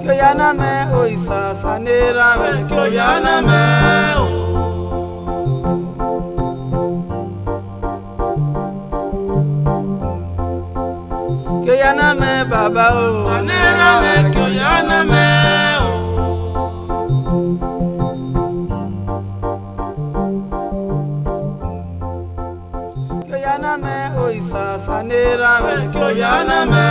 Kyoyana me oisa sanera me kyoyana me Kyoyana me baba o sanera me kyoyana me Kyoyana me oisa sanera me kyoyana me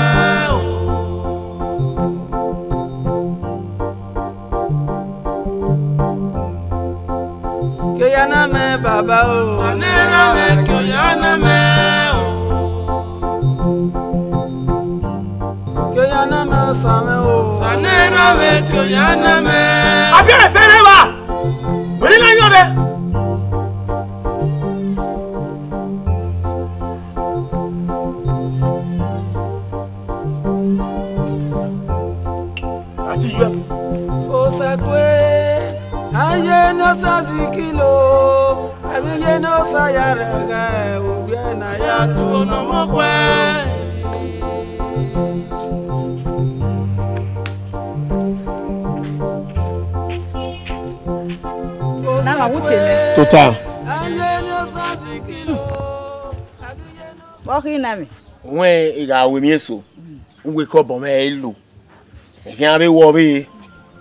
Kyoyana me baba o sanera me kyoyana me Kyoyana me same o sanera me kyoyana me Abiere sereba Beri na yode Ati yo Osakwe Aye no sazikilo Aye no sayaraga Uye na yatu no mokwe Nana wutele Total Aye no sazikilo Waki nami Uwe iga wemieso Uwe kobo me elu Ekiabe wobi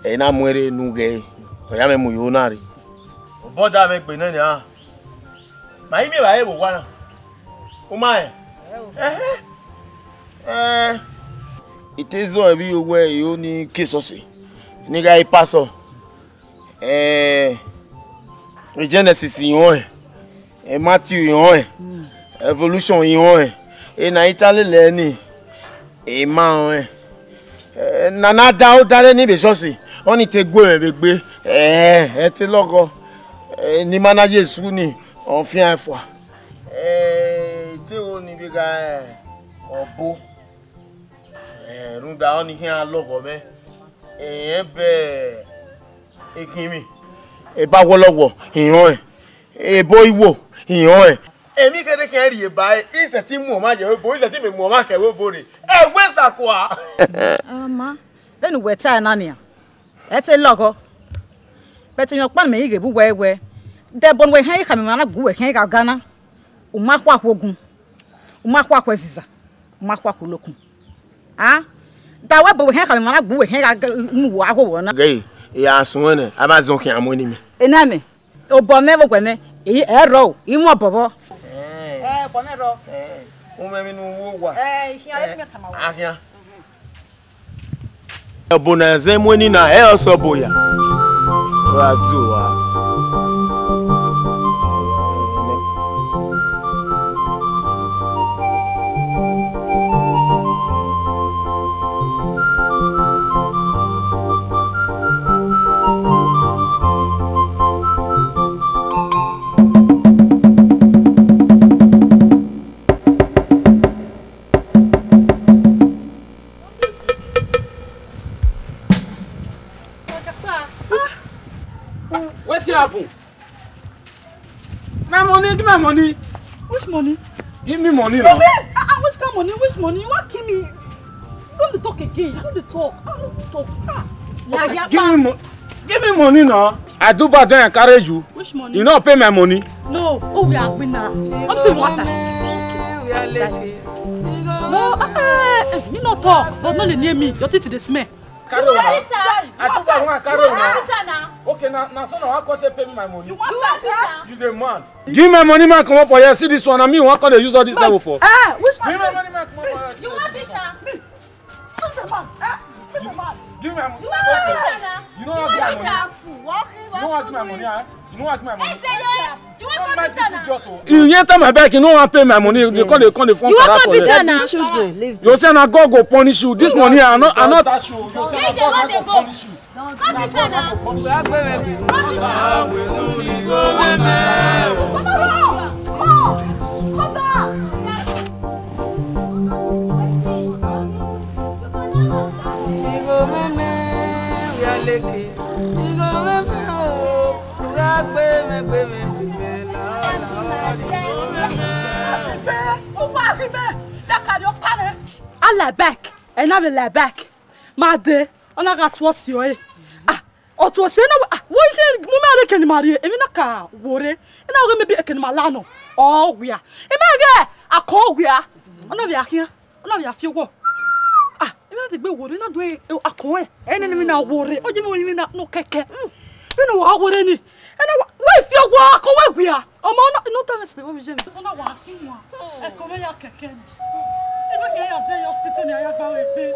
Ena mwere nuge Oyame muyonari Oboda me gbe na ah Ma imi ba e bo wa na O ma Itezo ebi owe yo ni kisosi Ni ga ipaso Genesis yon Matthew yon Evolution yon na Italy le ni ma nana da o dare ni be sosi Oni te go egbe ti logo ni manager su ni on fin fois te o ni be ga obo runda oni hin logo me be ekimi ba wolowo iyan ebo iwo iyan Emi kede ke ri bai ise ti mu ma je bo ise ti me mu ma ke we bore we sakwa ma benu weta na ni ete logo beti mi opan me ige bu wewe de bon we han ka me na gu we han ga gana uma kwa kwogun uma kwa kwasiza uma kwa kulokun da we bo we han ka me na gu we han ga mu wa ko na gay ya sun ne amazon ki amoni mi ename obo me bo gwe ero imo bobo bonero o me mi nu wo wa hia le tama wa hia Bona zemweni na so boya Razua My money. Which money? Give me money now. Which kind of money? Which money? You want to kill me? Don't talk again. Don't talk. Okay. Give me money now. I do bad then I carry you. Which money? You not pay my money? No. Oh, we are winner. I'm saying what that? We are late. No, you not talk. But not near me. Your teeth is smell. Carry on. I do bad one. Carry on. Okay, now so now I can't pay me my money. You want that? You the man. Give me my money, man. Come up for here. See this one. I mean, what can they use all this level for? Which one? Give me my money, man. Come up for here. You want pizza? Who's the man? Who's the man? Give me my money. You want pizza now? You don't want my money. You don't want my money, huh? You don't want my money. You want pizza now? You enter my back. You don't want to pay my money. They call the phone. You want pizza now? Children, you say now God go punish you. This money, I not touch you. You say now God go punish you. Come pizza now. I lie back, and I will lie back. My day, Ona ga twosi o otu ose na wo ihe mume are ken mari emi na ka wore ina go mebi eken malano ogwia image akogwia ona bi akia ona bi afiwo emi na te gbe wore na do akon eni ni mi na wore oje mi na no keke ina wa wore ni ina wa fi ogwo akon wa gwia omo no ta se wo mi je so na wa asinwa e ko me ya keke ni ebe ke ya se hospital ni aya gba we pe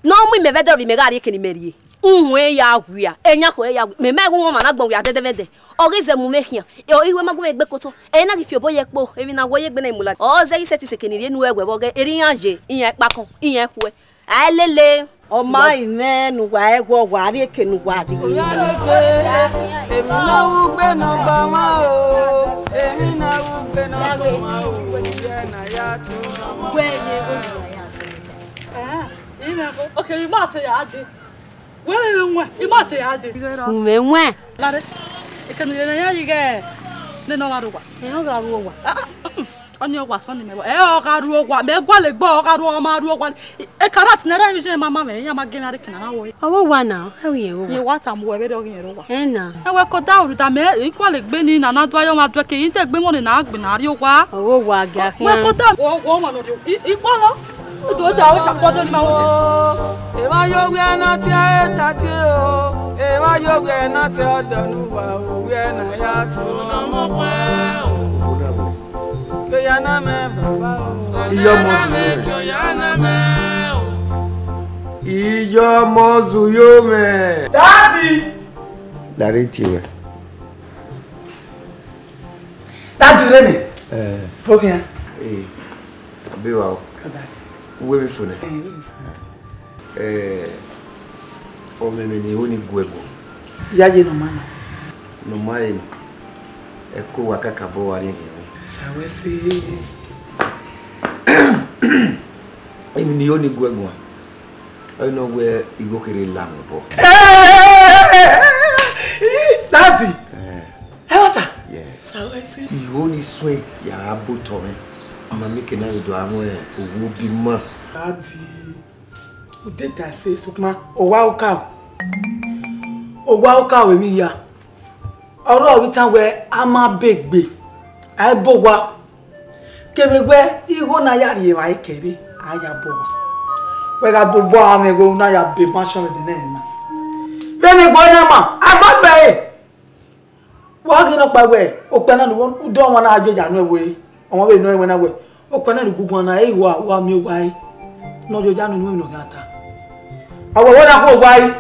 no mu me vedo bi me gari ke ni merie unwe ya agwia enya ko ya me me gun ma na gbon wi adedevede orize mu mehia iwe magu egbe koto na gi fi oboye po ebi na woye gbe na imula o ze ise ti se keniri enu egwe boge eri anje iyen pakon iyen kwe alele o mai ne nu wa egwo wa ri ke nu wa ri emi na wu gbe no ba ma o emi na wu gbe no ba ma o ye na ya tu no gwe ye o okay, you might say I did. Well, you might say I did. When? Lade, it can you get the no Aragua. On your was on him. Aragua, me gwale go, Aragua, a carrot, never is my mamma, Yamagina can away. Oh, one now. How are you? You what I'm we're doing over. And now I will go down with a man equally Benin and not why I'm not working. Take me on an Agbede. Oh, what got go down. Oh, woman of you. Equal. Do da o shapodo ni ma wo. E wa yo gbe na ti e tati o. E wa yo gbe na ti odanu wa o we na ya tu na mo pe o. Ke ya na me baba o. Iyo mozu yo me. Daddy. Dari tiwe. Daddy re me. Okay. Be wa o. Where for it? O me ni oni gwego. Yaje no mana. No mai. Eko wakaka bo wari ni. Sawe se. Emi ni oni gwego. I know where you go kere lam bo. Daddy. What? Yes. Sawe se. You only swear ya abuto me. Mami kena do amwe owo bi ma. Daddy. O de ta se sukma o wa o ka. O wa o ka we mi ya. Oro wi tan we a ma begbe. Ai bo wa. Kebegbe igo na ya ri wa ikere aya bo wa. We ga do bo ame go na ya be mansion de na. Beni go na ma. Agbafe e. Wa gi no pa we. O pe na no do won na ajoja no we. Omo be no e na we. O pe na gugun na e wa mi wa e. No jo janu no gata. Awo wona ko wa e.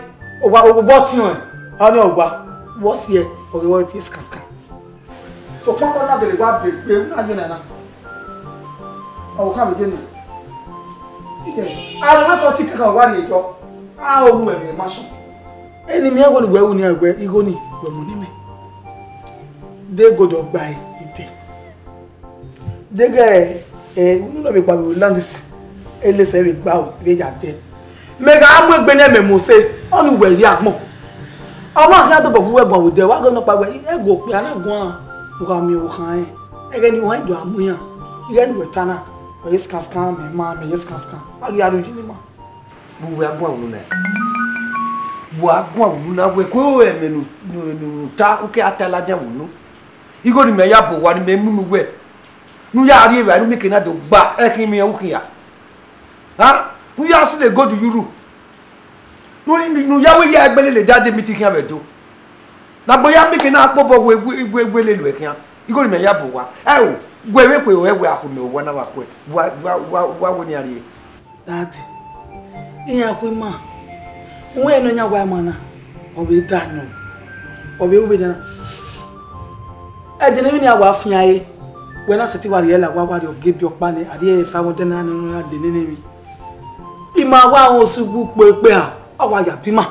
O bo ti on. Oni ogba. Wo si e. O ge wo ti skafka. So kwa na bele wa be na je na. O ka me je ni. Ije. Ara we to ti ka wa ni ejo. A o mu e ma so. Eni mi ego ni gbe wu ni egbe igo ni gbe mu ni me. De go do gba ite. Dege no be pa landis ele se be gba o be ja te. Me ga amu egbe na me mo se onu we ri agbon. Omo ase to bogu egbon wo de wa go no pa we ego pe anagun o ka mi o kan ege ni won do amuyan ige ni we tana o is kaskan me ma me is kaskan ari aruji ni ma Bu we agbon onu na. Bu agbon onu na we ko e me nu ta o ke atalaja wonu. Igo ni me ya bo wa ni me mu we. Nu ya ri e nu mi ke na do gba e kin mi e wukin ya. Ha? Nu ya si le go to Europe. Nu ya we ya egbele le jade mi ti kin abedo. Na boya mi ke na popo we le lu e kin. Igo ni me ya bo wa. E o gwe we pe o e we akumi o wa na wa ko. Wa wo ni ari. Daddy. Iya kwe ma. Nwe no nya wa ma na. Obi danu. Obi ube dana. E de ni awa afin aye. We na seti wa re la wa wa re ogebi opa ni ade e fa won dana nu ade ni mi. Ima wa won sugu pepe ha. Awa ya bi ma.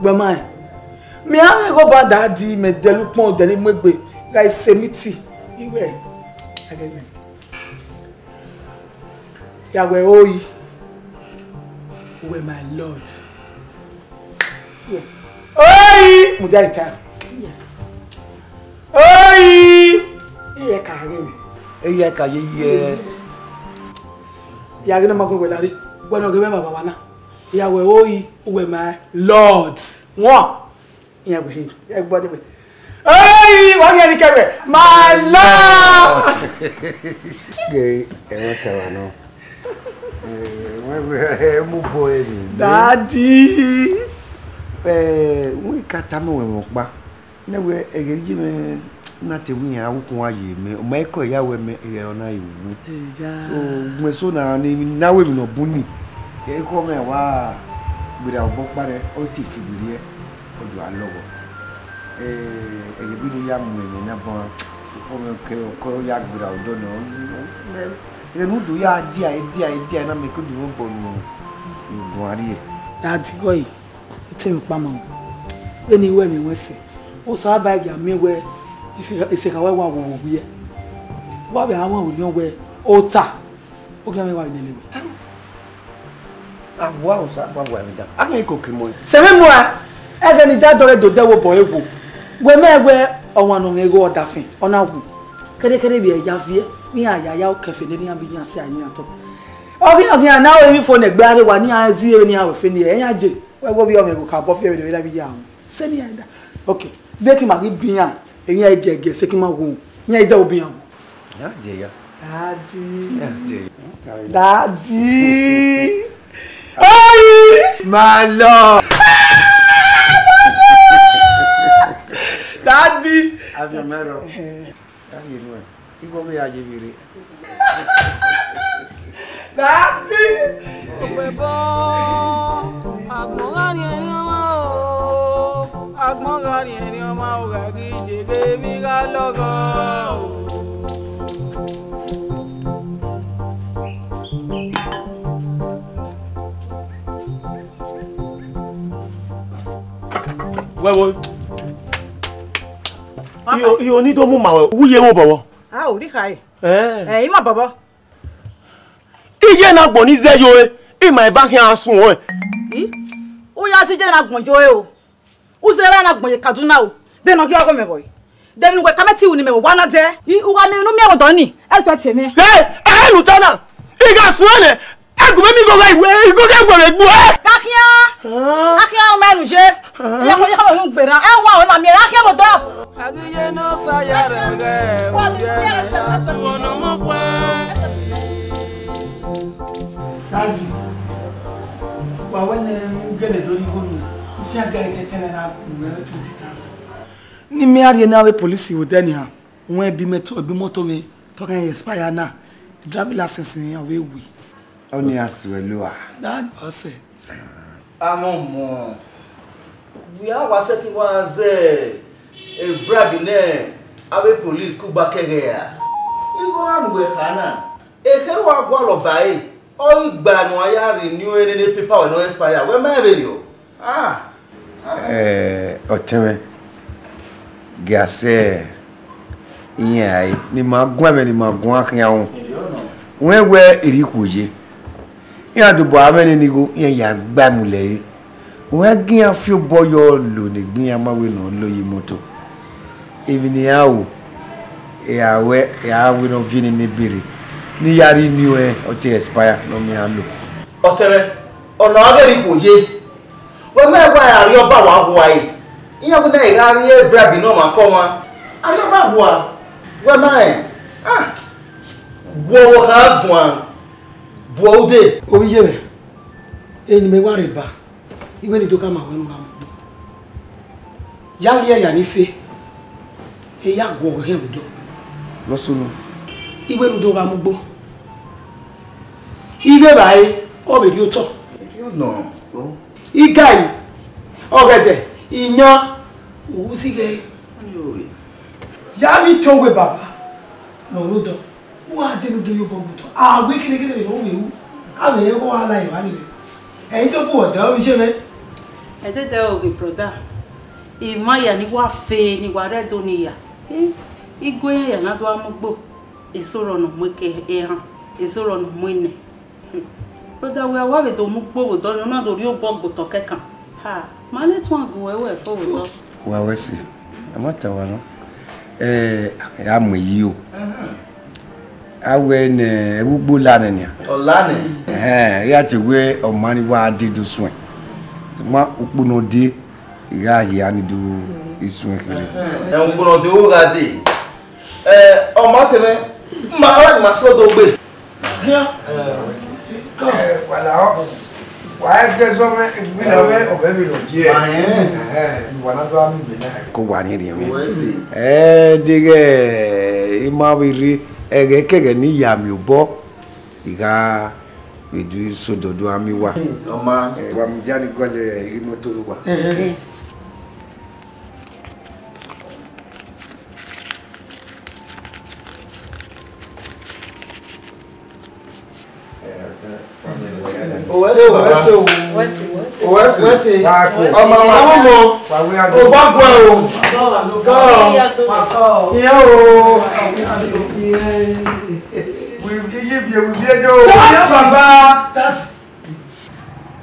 Gbe ma e. Mi a go ba daddy me delu pon de ni mo gbe. Like semiti. Iwe. Agebe. Ya we oyi. We my lord. Oi! Mo dai ta. Oi! Iye ka re mi. E ye ka ye. Ya gina ma go we lari. Bueno, que me va baba na. Ya we oyi, we my lord. Mo. Ya we. Ya body we. Hey, wa ya ni kewe. My lord. Okay, what I know. Mo boy ni. Daddy. We katamo we mo pa. Na we egeji me na te wi ya wukun aye me. O ma eko ya we me e ona iwu. Ja. So me so na ni na we mi no buni. E ko me wa gbira obo pare o ti fibiri e odu alogo. Egebi ni ya mu me na bon. Ko me ko ya gbira odo no. Enu do ya dia na me ko di mo bonu. Mo ari e. Daddy goyi. Ite mi pa mo. We ni we mi we fe. O so ba ga mi we ise ka we wa wo bi e. Wa be awon ori we o ta. O ga mi wa ni le. Agua o sa agua mi da. Akin ko ke mo. Se me mo a e ga ni da dore do dewo bo ego. We me we awon no ego odafin. Ona wu. Kede bi e ja fie. Ni aya ya o kefe ni an bi yan se ayin ato. Ogi na we mi phone egbe are wa ni an ti e ni awe fe ni e yan je. We go bi o me go ka bo fie we da bi ya won. Se ni ada. Okay. Deti ma gi biyan. Eyin egege se ki ma wo. Yan ida obiyan. Ya je ya. Daddy. Ya je. Daddy. Ay! My lord. Daddy. Abi mero. Ayi nu e. Ibo be aje bire. Daddy. Ogbebo agbongari eni ọmọ o agbongari eni ọmọ o ga ki jege mi ga logo wewo iyo ni do mu ma we wuye wo bowo ah ori kai ima baba iye na gbon ni zeyo e ma ba ki asun o o ya si je na gbon jo o o se ra na gbon ye Kaduna o de no ki ogo me boy de ni we kameti uni me wo na de u ga mi nu mi e do ni e to ti me lu tana i ga sun ele egu me mi go ga iwe i go ga gbo me gbo akia o me nu je ya ko ya mo gbera e wa o na mi akia mo do agiye no sa ya re o je na tu ono mo pa Daddy. Wa when gele do ni gonu. Isi aga etetele na me 20,000. Ni me ari na we police wo deni ha. Won bi moto me to kan expire na. Driving license ni we wi. Oni aswelu a. Dad ose. Amomo. We are waseti waze. E brabi ne awe police ku bakere ya. Igo anu we kana. E keru agwa lo bai. O igba nu aya renew any paper we no expire. We ma be yo. Oteme. Gase. Iya ni magun ame ni magun akin awon. Wewe iri kuje. Ya do bo amene ni go ya gba mule. We gian fi boyo lo ni gbin amawe no loyi moto. Ebi ni awo. Ya we no vini ni biri. Ni yari ni we o ti expire no mi alo. Otere. Ona ageri kuje. We ma gba ya ri oba wa gwa yi. Iya bu na ya ri e brabi no ma ko wa. Ari oba gwa. We ma Gwo ha gwan. Bwode. Obi yebe. Eni me wa reba. Iwe ni to ka ma wa nu am. Ya ri ya ni fe. E ya gwo he do. Lo sunu. Iwe nu do ga mu gbo. Ige bai o be di o to. You know. Igai. Ogede. Iyan. O si ge. Ya ni to we baba. No ro do. Wa de nu do yo bo to. Ah we kini be no we wu. A be ko ala yi wa ni. E to bu odo bi se me. E de o ge broda. I ma ya ni wa fe ni wa re do ni ya. Igwe ya na do amugbo. Esoro no mweke ehan. Esoro no mwene. Broda we wa be do mugbo wo do na do ri o bogbo to kekan. Ha, ma le tun agun wewe fo wo do. Wa wesi. Amata wa no. Ya mu yi o. Awen Ubulanania. Olane. Yachwe or money wa did to swing. Ma Upuno di Yahi do is swing. And Upuno de Ugadi. Oh, Martin, my master be. Here. Why get so many away of every year? One of them go one here. Digger, Imaviri, a keg ni yam you bo. Iga, we do so do amiwa. Oh, man, I'm Johnny got a motor.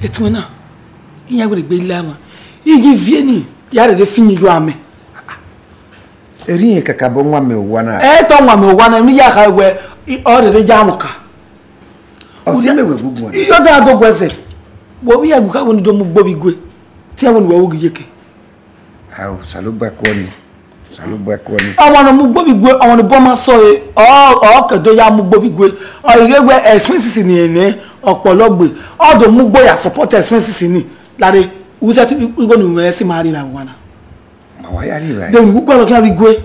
Etuna iya go gbe lama igi vieni ya de fini yo ame Eri kakabo nwa me wana to nwa me wana ni ya ka we o de jamuka o ti me we gugu wana iyo da do gwese bo bi aguka woni do mu gbo bi gwe ti awon wa wogi yeke aw salugba ko ni awon mu gbo bi gwe awon bo ma so e o kedo ya mu gbo bi gwe o iregwe expenses ni ene opologbe o do mu gbo ya support expenses ni lare uze ti go ni we si mari na wana ma wa ya ri ba de ni gbo lo kan bi gwe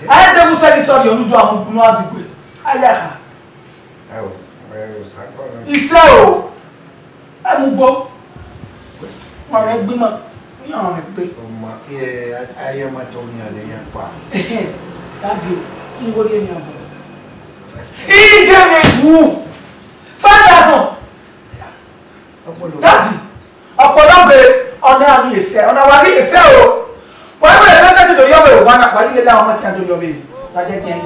I don't say sorry, you do a no adequate. Ayaka. Oh, well, Sakona. Isao. I'm go. My bima. Yeah, I am a Tony and a young father. That's you. You go in your Ijeme. Father. Daddy. Apologbe. Ona yi ese. Ona wa yi ese o. Why would I listen to the young one? Why you get down much into your baby? I get young.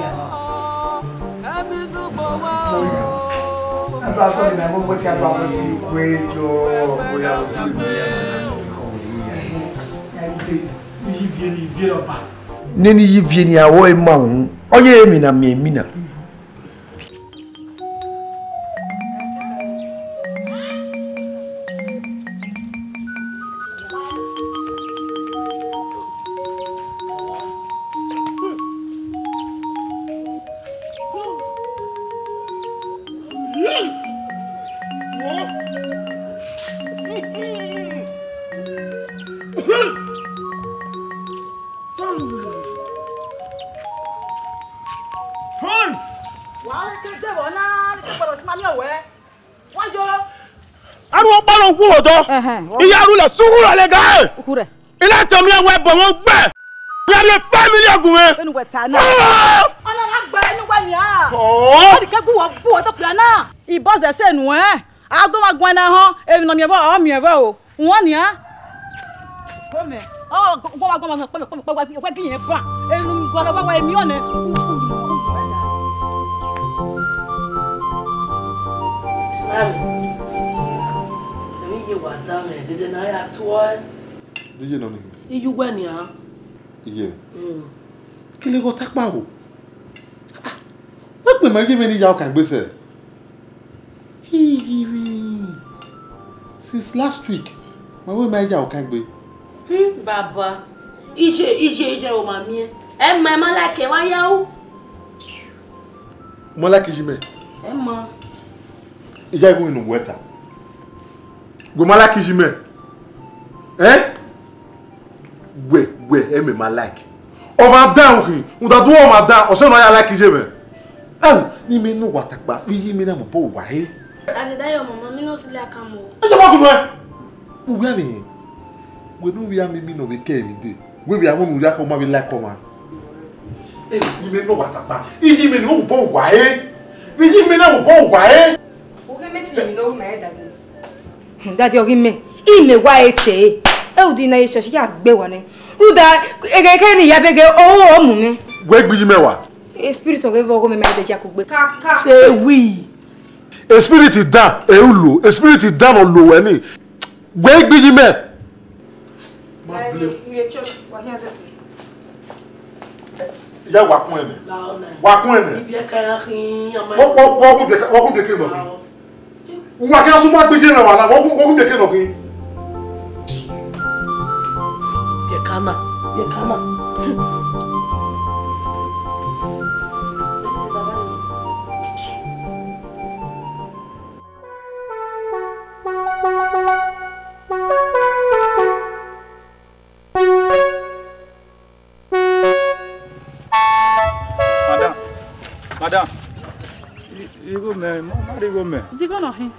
I'm not telling you what you're about to see. Wait, your Nini yivieni awo emaun. Oye emina mi emina. Iya rule suguro le ga ukure ila tomi ewe bo won gbe ya le family ogun e enu weta na ona la gbe enu gbe ni a o di ke gu to pe na ibo se se nu ago ma gwan na ho emi no mi ebo o mi ebo o won ni a come o go ma pe ki yen ba enu gbo lo wa emi o ne Did you know that one? Did you know me? You went here. Yeah. Can you go take my hoe? What will I give any y'all can be said? He give me. Since last week, my way my y'all can be. Baba. Ije, oh, mammy. And my man like a why you? More like Jimmy. Emma. Is I going to water? Go malaki jime. We eme malaki. Over down ki. Unda do over down. Ose no ya like jime. Ni me no watakba. Wi mi na mo bo wa he. Adeda yo mama mi no sile akamo. E je ba ku no. Bu wi ami. We no wi ami mi no be care mi dey. We wi awon wi akoma bi like koma. Ni me no watakba. Iji mi no bo wa he. Wi mi na mo bo wa he. O ke meti mi no ma e daddy. Daddy Ogime, ime wa ete. E udi na isho ya gbe woni. Ruda egeke ni ya bege o mu ni. We gbiji mewa. A spirit of ever go me ma de Jakugbe. Say we. A spirit is down, a spirit is down on low any. We gbiji me. You church wa here set. Ya wakwene. Wakwene. Ibi aka hin ama. Wo de ke no. Wa ke so ma gbe je na wala. Wo de ke no kin. Ye kana. Madam. Igo me, marigo me. Digo no hin.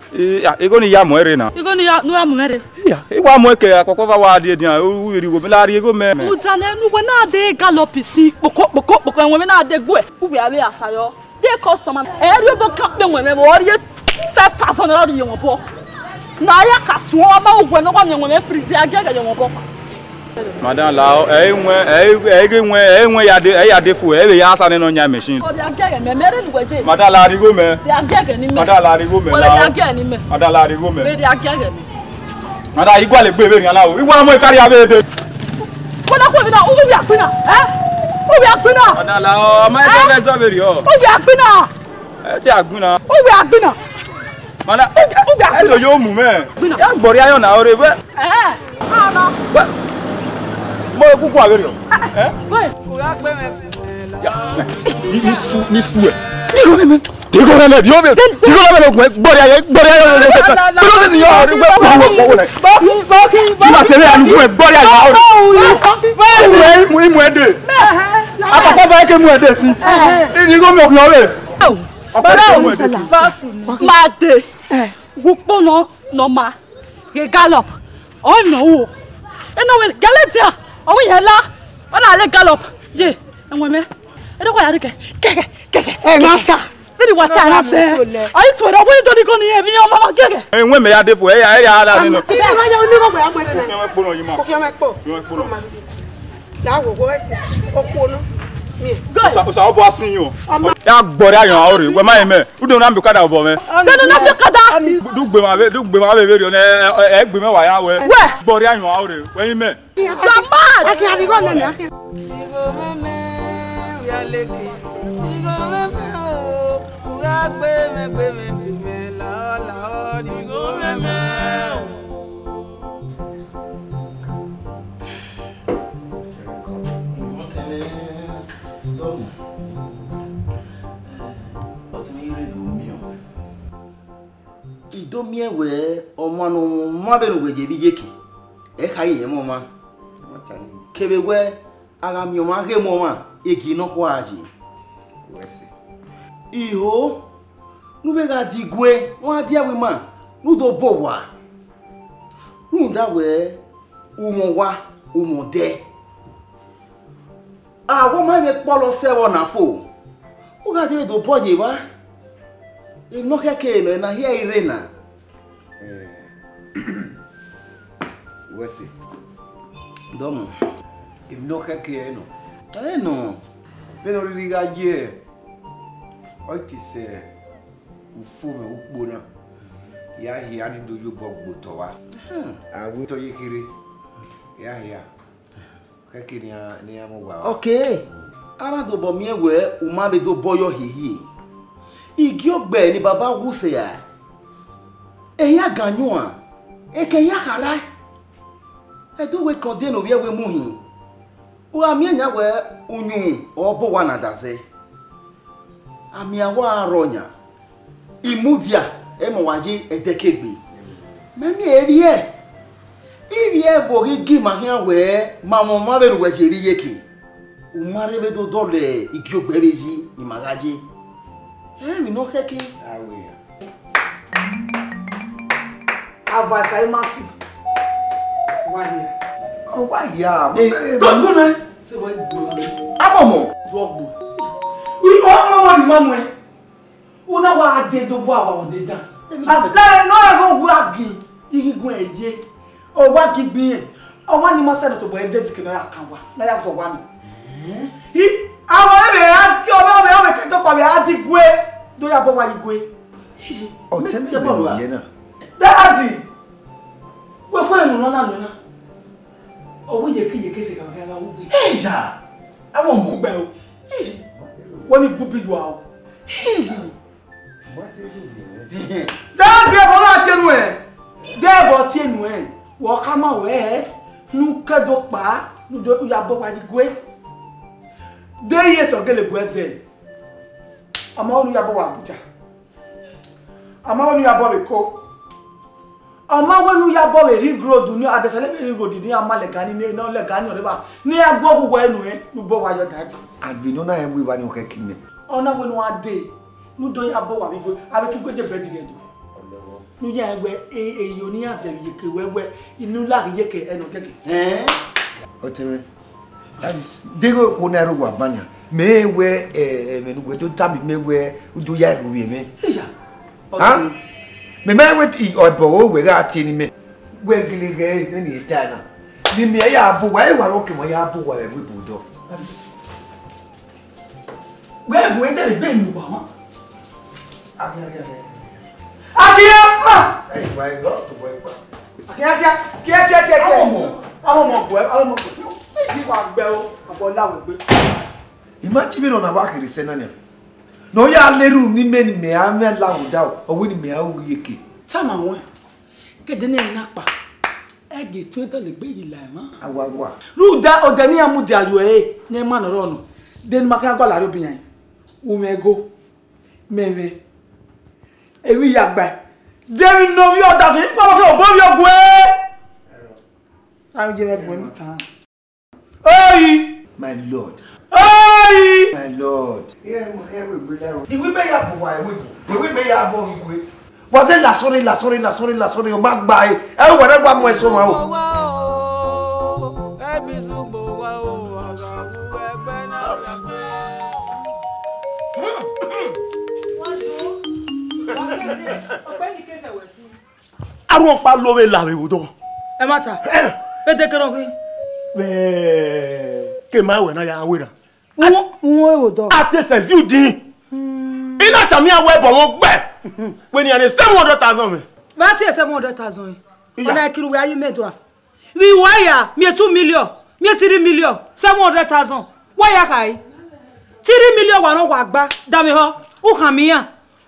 Igo ni ya mo ere na. Igo ni ya no amere. Ya, iwa mo ke akoko ba wa de dia, o irigo me la rigo me. Mutane nu we na de galopisi. Boko enwe me na de gwe. Ubi abe asayo. De customer. Eri bo ka be enwe me bo ori 5,000 naira ye won bo. Na ya kaso ma ugwe no kwa enwe me free. Ya gege ye won bo. Madam la enwe ya de fu e ya asa no nya machine. O ya gege me mere nu gweje. Madam la rigo me. Ya gege ni me. Madam la rigo me. Ya gege ni me. Madam la rigo me. Me ya gege me. Madam igwa le gbe be ri ala o. Igwa mo ikari abe de. Ko na ko mi na o bi apina. O bi apina. Madam la o ma e so be ri o. O bi apina. Ti agbuna. O bi apina. Madam e lo yo mu me. Ya gbori ayo na ore we. Ana. Mo kuku abe ri o. Boy. Ni stu e. Digo me dio me. Digo me lo gbori ayo. Digo me yo ore we wo le. Ti ma se re anu we gbori ayo ore. Mu ede. Apapa ba ke mu ede si. Digo me okun ore. Mate. Gupo no ma. Ge gallop. Oh no. Eno we galatia. Oh yela. Ona le gallop. Ye. Enwe me. Edo kwa ya keke. Mata. Bidi wata na se. Ayi to da bo to di ko ni e bi yan mama keke. Enwe me ya de fu e ya ala ni no. Ẹ ma ya oni ko gbe Agbede na. Enwe po no yi ma. Ko ke me po. La wo go o ko no. Osa obo asin yo. Ya gbori ayan ore we ma eme. Udo na mbukada obo me. Tenu na fi kada. Dugbe ma be ri o na e gbe me wa ya we. Gbori ayan ore we ime. You are mad. Asi ari go na ni akin. Digo meme we aleke. Digo meme o. Ura gbe me la digo meme. Idomie we omo no ma be no gbeje bi jeki e ka ye mo ma kebe we ara mi o ma ge mo ma egi no ko aji wese iho nu be ga digwe won adi awe ma nu do bo wa nu da we umo wa umo de wo ma be polo se wo na fo o ga de do boje wa no keke no na here irena wese domo no keke no no beno riga je o ti se ufo me ukpona ya hia ni dojo bogbo to wa awu to yekire ya hia keke ni amu wa okay ara do bo mi ewe o ma be do boyo hihie igi ogbe ni baba wuse ya eya ganyo a eke ya hara edo we konde no we muhi o ami anya we unyu obo wa na daze ami awa aronya imudia e mo waje edekegbe memi iri e bo gigi ma hia we mamo ma be no we jeri yeke o mare be do dole igi ogbe beji ni magaje mi no keke awe avasa imasi wa here o wa ya go na se wa go amomo dogbo o ni mamu e una wa ade do bo awa ode dan ata no e go gu agi igigun eye o wa gigbin o wa ni ma se to bo e desik na ya kan wa na ya so wa mi àwọn ebe àti ọbẹ ke to pa be àti gwe do ya bo wa igwe o temi be ye na daddy we ko enu na o wo ye ke se kan kan la wo gbe ja àwọn mo gbe o Wọ́n ní gbúbí lu àwọn. Dáàtì ẹ̀bọ̀ láti ẹnu ẹ̀. Dẹ́ẹ̀bọ̀ tí ẹnu ẹ̀. Wọ́n ká máa wẹ̀ ẹ́. Nu kẹ́dọ̀ pa á. Nu dọ́ ìyàbọ̀ wájú gbé. Dé iye sọ̀gẹ́lẹ̀ gbé ẹsẹ̀. Àmọ́ wọn yàbọ̀ wà Àbújá. Àmọ́ wọn yàbọ̀ wẹ̀ kó. Àmọ́ wọn yàbọ̀ wẹ̀ rí gíròdù ní àdẹ̀sẹ̀lẹ̀ rí gíròdù ní amálẹ̀gání ní iná lẹ̀gání ọ̀rẹ́bà ní agbó gbogbo ẹnu ẹ̀ ló bọ̀ wáyọ̀ dájú. Àgbẹ̀nú náà ẹ̀ ń wí wá ní ọ̀kẹ́ kí mi. Ọ̀nà wọn wá dé ní dọ́ yàbọ̀ wà wípé abẹ́kí gbé débẹ̀ dìrẹ̀ dùn. Ní yà ẹgbẹ́ èyí oníyànfẹ́ yèké wẹ́wẹ́ inú láàrin yèké ẹnu kẹ́kẹ́. Ọ̀tẹ̀rẹ̀ that is dego ko na ro wa banya mewe menugwe to tabi mewe udo ya ru bi me ha me mewe I obo we ga ti ni me we gilige ni ta na ni me ya bu wa e wa ro ke mo ya bu wa e bu do we bu e tele gbe mi wa mo akia eh wa go to we pa akia àwọn mo si wa gbe o abo lawo gbe imagine no na ba kiri senania no ya leru ni me ni me a me lawo da o we ni me a wo yeke sama won kede ni na pa ege tun to le gbe yi la mo awawa ruda o de ni amudi ayo ni ma no ro no de ni ma kan gba la ro biyan umego meme emi ya gba de no vi o da fi pa ko bo vi ogwe ayo je me gbe mi tan Oi! My Lord. Oi! My Lord. Yeah, we be there. If we may have why we may have we. Was it la sorry o ma gba e. E wo re gba mo eso ma o. E bi sugbo wa o oga ku egbe na egbe. Arun pa lo we la we wo do. Ẹ má ta. Be de kero kin. Ke ma we na ya wera. Wọ́n èwò dọ̀. Àtẹ̀sẹ̀ sí òdì. Iná tàmí àwọ̀ ẹ̀bọ̀ wọn gbẹ̀. Pé ní ẹni 700,000 mi. Bá tí ẹ̀ 700,000 yìí. Ọ̀nà ìkiri wẹ̀ ayé mẹ́dọ̀ à. Wí wáyà mi 2 million, mi 3 million, 700,000. Wáyà kàí. 3 million wà náà wà gbá. Dàmí hàn, ó hàn mí yàn.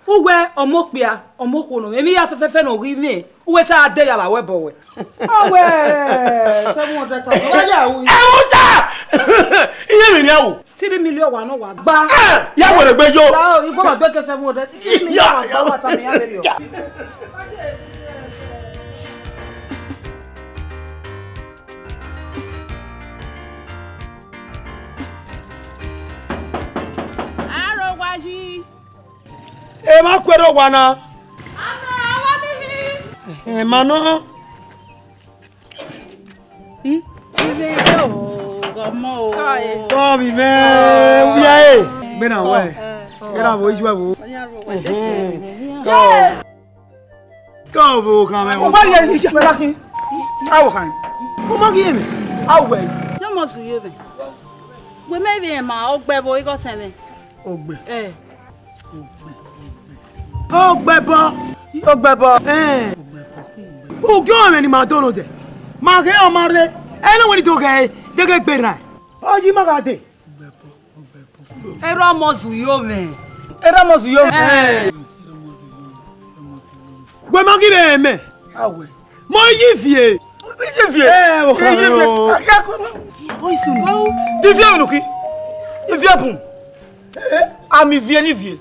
Ó wẹ ọmọkùnrin ọmọkùnrin. Èmi yà fẹ́fẹ́fẹ́ náà rí mi. Ó wẹ tá a dé yàrá wẹ̀ bọ̀ wẹ̀. Ọ̀wẹ̀ 700,000. Wáyà òun. Ẹ̀wọ̀n ta! Iye mi ni àwò. 3 million wà náà wà gbá. Yà wẹ̀rẹ̀ gbé yó. Ìfọ̀ wà gbé kẹ́ 700. 3 million wà gbá wà tàbí yà bẹ̀rẹ̀ yọ. Aragua. E ma kwero wana. E ma no. Ibe o gomo o. Go mi me. Uya e. Gbe na we. Era bo ijuwa bo. Go bo kan me. o ba ye ije me lakin awo kan O ma ki me. awo e No mo su ye be. We maybe ma ogbe bo igo teme. Ogbe. ogbebo O go me ni ma do no de. Ma ke o ma re. E no we to ke. De ke gbe na. O yi ma ga de. Ẹ̀rọ ọmọzù yóò mẹ́. era mo si yo Gbe ma ki be me. awo Mo yi fie. ije vie o kan o. Ó ìsùn. di vie onuki ivie bun ami vie ni vie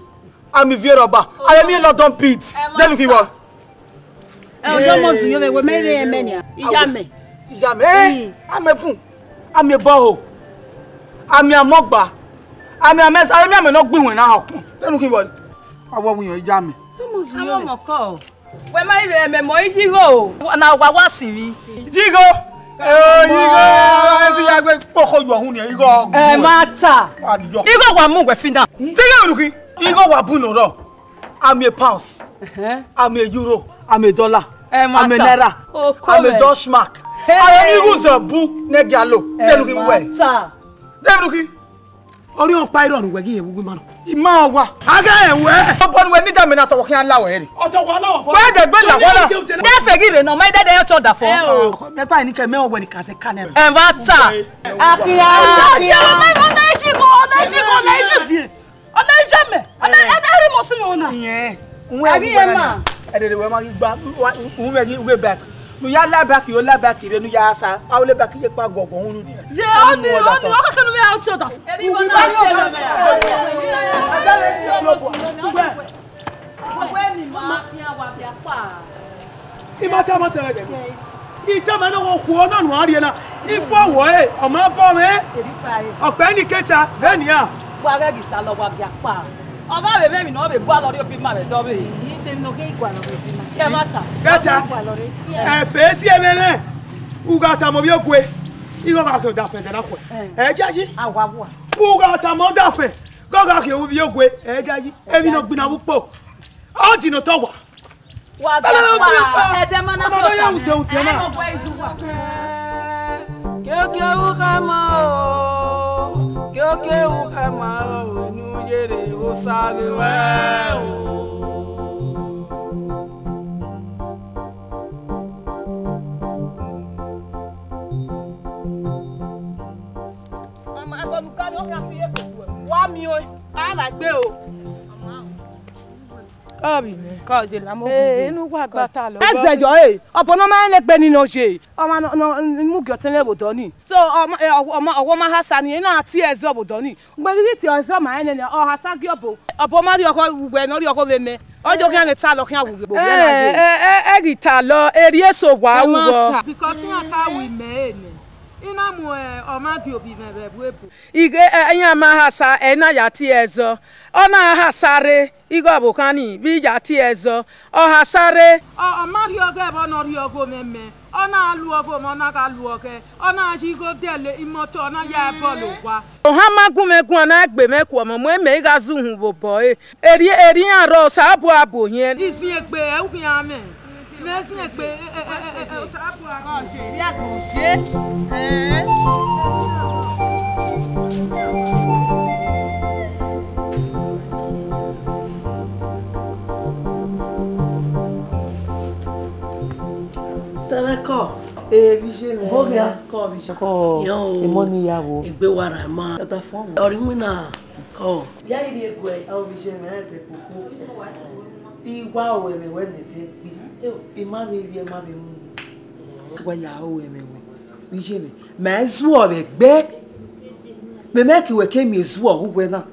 ami vie roba aye mi London pit denu ki wa E o do mo su ye be we maybe me ni. Ija me. ija me amebun ami boho ami amogba ami amesa ami ame no gbinwe na okun denu ki wa awo wiyan ija me Àwọn ọmọ kọ́ ọ̀. Wẹ́ máa ibẹ̀ ẹ̀mẹ̀mọ̀ ìjígò. Na wà wá sí rí. jigo jigo esi ya gbe poko ju ohun ni igo Ẹ máa tà. adijo Igò wà mú ìwẹ̀ fi náà. tege onuki igo wa bunu ro ami a pounds ami a euro ami a dollar ami a naira ami a Dutch mark ayo ni igu ze bu negalo denu ki we Tà. denu ki Ori on pa iro nu we ki ye bu ma no. ima wa Aga ewe. obo ni we ni da me na to kan lawo e ri o to wa lawo ba de gbe la wala de fegi re no mai de to da fo me pa ni ke me o we ni ka se kan e va ta akia mai na ji ko vie ona jamais ona eri mo simi ona yen unwe ma edede we ma gba unwe gi we back nu ya la back yo la back re nu ya asa awle back ye pa gogo hunu ni je oni o ka kanu me out da eri mo na se me ni ma pia wa bia pa imata mata re ita ma na wo ku ona nu ari na ifo wo e o ma bo me ope ni keta beni a wa ga gita lo wa bia pa oba be me no be bo alori obi ma be do be yi te no ke igwa no be bi ma ke mata keta e fe si emene ugata mo bi okwe igo ga ke da fe de na ko e jaji awawa ugata mo da fe go ga ke obi okwe e jaji emi no gbina pupo o di no to wa wa bia e de ma na ko ya ude ude na Kyoke ukama o Kyoke ukama o Nuyere osagewe o Mama agoluka no ya fi eko wa mi o ala gbe o Kabi me. Ka je la mo. Inu gwa gbata lo. Ezejo opono ma le pe ni no se. O ma no mu gyo tele bodo ni. So owo ma hasa ni na ti ezo bodo ni. Gbe ri ti ezo ma ene o hasa gyo bo. Obo ma ri oko ugbe no ri oko we me. Ojo kan le ta lo kan awugbe bo. Eri ta lo eri eso wa ugo. Because you aka we me ene. Ina mu o ma bi obi me be bu ebu. Ige enya ma hasa ena ya ti ezo. Ona hasare igo abukani bi ya ti ezo. O hasare O ma ri ogo e bo no ri ogo meme. Ona alu ogo mo na ka lu oge. Ona ji go dele imoto ona ya e bolu wa. o ha magumegun na egbe meku omo mo eme ga zuhun bo boy. Eri aro sa abu abu yen. Isi egbe e ukun ya me. Mesi egbe o sa abu abu. O se ri agun se. Ko bi se me Boga ko bi se ko emo ni yawo egbe wara ma tata fon ori mi na ko ya iri egwe o bi se me de popo iwa o eme we ne te bi ima mi bi ma be mu wa ya o eme we bi se me ma zu o be gbe me make we ke mi zu o we na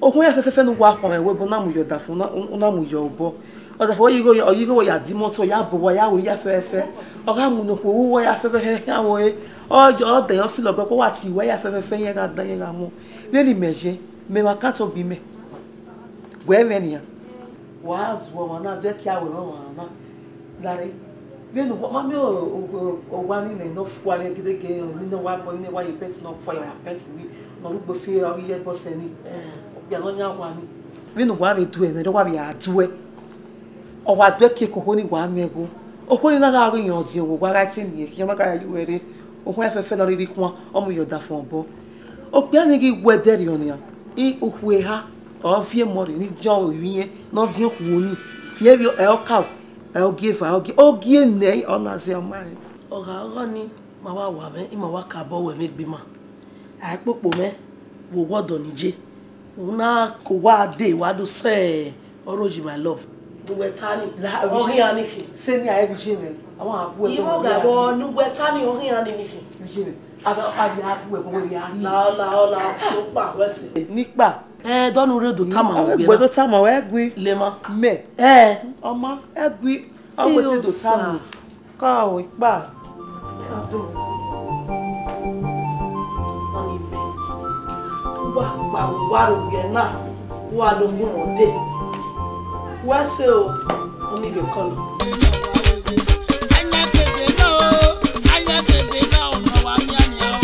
ohun ya fefefe no wa kon we bo na mu yo da fun na mu yo bo o da fo yigo ya di moto ya bo ya wo ya fefe oga mu no ko wo ya fefe ya wo e ojo de yo filo go ko wa ti we ya fefe yen ga dan yen ga mu le ni meje me ma kan to bi me we me ni ya wa zo wa na de ki awo no na lare be no ma me o wa ni no fu ale gidege ni no wa bo ni wa ye pet no fo ya pet ni no lu gbo fe o ye bo se ni ya no nya wa ni be no wa be tu e no wa be a tu e o wa de ki ko ni wa me go o ni na ga ri yan ti o wa ga ti ni ki ma ka yu were o ko fefe no ri kun o mu yo da fun obo o pe ni gi wederi on ya I o hwe ha o fie mori ni jon wiye no din ku ni ye bi e o ka e o give o gie nei ona se o mai o ga ni ma wa me I ma wa ka bo we me gbe ma a popo me wo wodo ni je una ko wa de wa do se oroji my love Nugbe tani orin ani ki se ni aye bi se me awon abu e Iwo ga bo nugbe tani orin ani ni ki bi se me aba abu e ko we ya ni la so pa wese nipa donu re do tama wo gbe do tama we gwi le ma me omo egwi ogbe te do tama ka o ipa oni me wa ro ge na wa lo mu ode wase o oni de color Anya kebe na o no wa mi anya o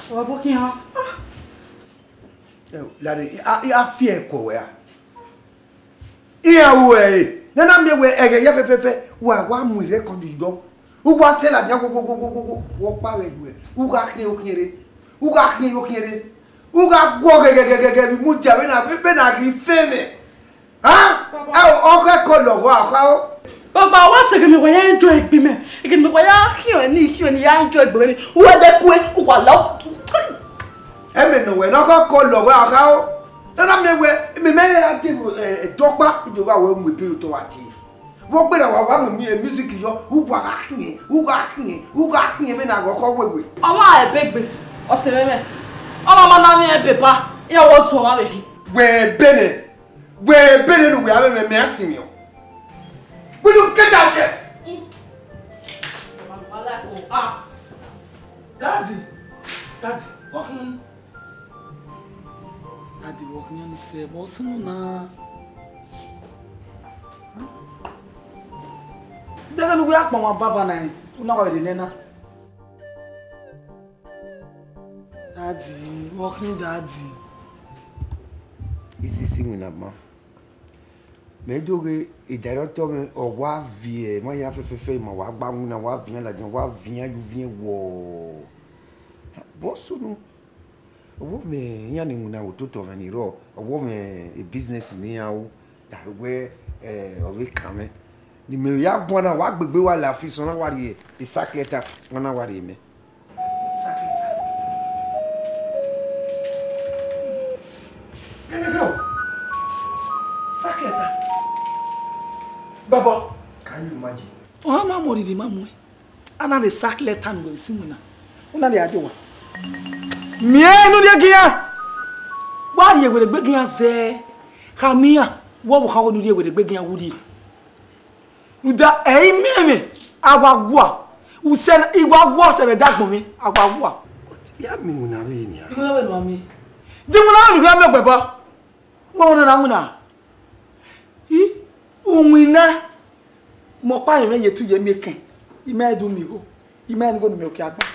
Wa boki ha. Lade, I fear ko ya. Iya we. Nana me we ege ya fefe wa mu record yo. U wa se la nyago wo pa we we. U ga kire okire. U ga kire okire. U ga gwo gege mu jawe na be na ki feme. Ah? O ka ko lo wa ka o. Baba, what's the game? Why you enjoy it, me? You can why you here ni enjoy it, me. Who are the queen? Who are love? Eme no we no ko lo wa ka o. Na me ati dokpa ijoba we mu bi to ati. Wo gbe wa mi music yo, who ga me na go ko wewe. Omo ebegbe. O se meme. Omo ma na mi ebepa. Ya wo so ma be. We bene no we ame me asin yo. Will you get out here? Daddy, walking. Daddy walking on the same. What's na? They're gonna go up my baba na. Una go dey nena. Daddy, walking daddy. Isi singing up ma. Me doge e director me o wa vie mo ya fefe ma wa gba mu na wa vien la wa vien wo bosu no wo me ya ni na ototo me ni ro wo me e business ni ya wo da we o we kame ni me ya gbon na wa gbegbe wa la fi so na wa ri e sakleta na wa ri me Baba, can you imagine? Oh, ma mori di mamu. Ana de sack letter no si muna. Una de adewa. Mie nu de gia. Wa de we de gbegia ze. Kamia, wo wo kan nu de we de gbegia wudi. Uda meme agwagwa. Usen igwagwa se be dagbon mi agwagwa. Ya mi una we ni. Una we no mi. Di muna nu ga me gbeba. Wo na nguna. Umina mo pa yin ye tu ye meken ime edu mi go ime ni go mi oke agba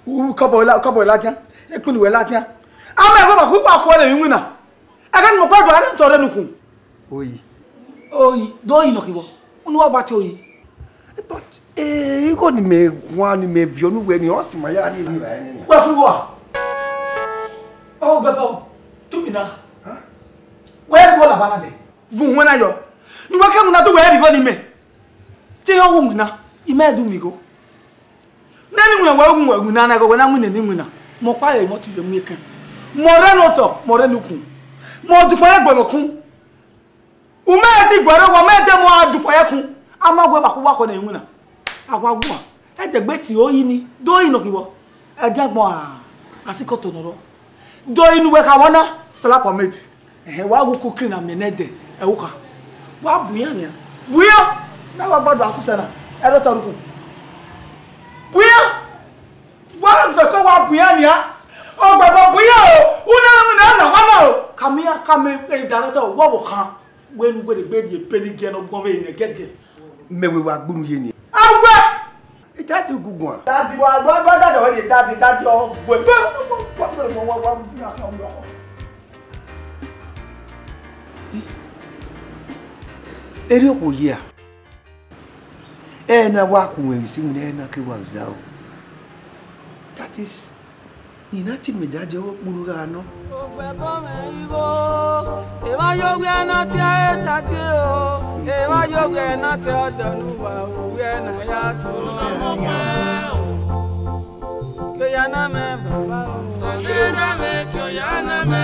u kobo la tian e pin we la tian ama e ba ku pa ko le yin na aga ni mo pa do are ntore nukun oyi do yi no kibo unu wa gba ti oyi but go ni me wan ni me vi onu we ni o si ma ya ri mi ba ni wa ku wa o baba tu mi na we go la bana de vun wona yo ni wa kemu na to we ri go ni me ti o wu na ime edu mi go nani mu na wa wu na go na mu ne ni mu na mo pa ye mo tu ye mu ekan mo re no to mo re nukun mo du pa ye gbo kun u me ti gboro wo me de mo du pa ye kun ama gbe ba ku wa ko na yin na agwagwa e de gbe ti o yi ni do yi no kiwo e jagbon asiko to noro do inu we ka wona stella permit wa gu ku clean am menede e wo ka wa buya ni buya na wa gbadu asise na e do toruku buya wa ze ko wa buya ni o gbadu buya o una na wa na o kamia kame e director wo bo kan we nu gbe de ye peni ge no gbon we ne gege mewe wa gbunu ye ni awe e daddy gugun daddy wa gba daddy we de daddy o gbe wa na kan lo eri ko ye a na wa ku we si mu na ke wa zao that is ni na ti me daddy o puru ga no ogbe ko me ibo e ma yo gbe na ti e daddy o e ma yo gbe na ti odonu wa o we na ya tu no ke ya na me baba o ke na me ke ya na me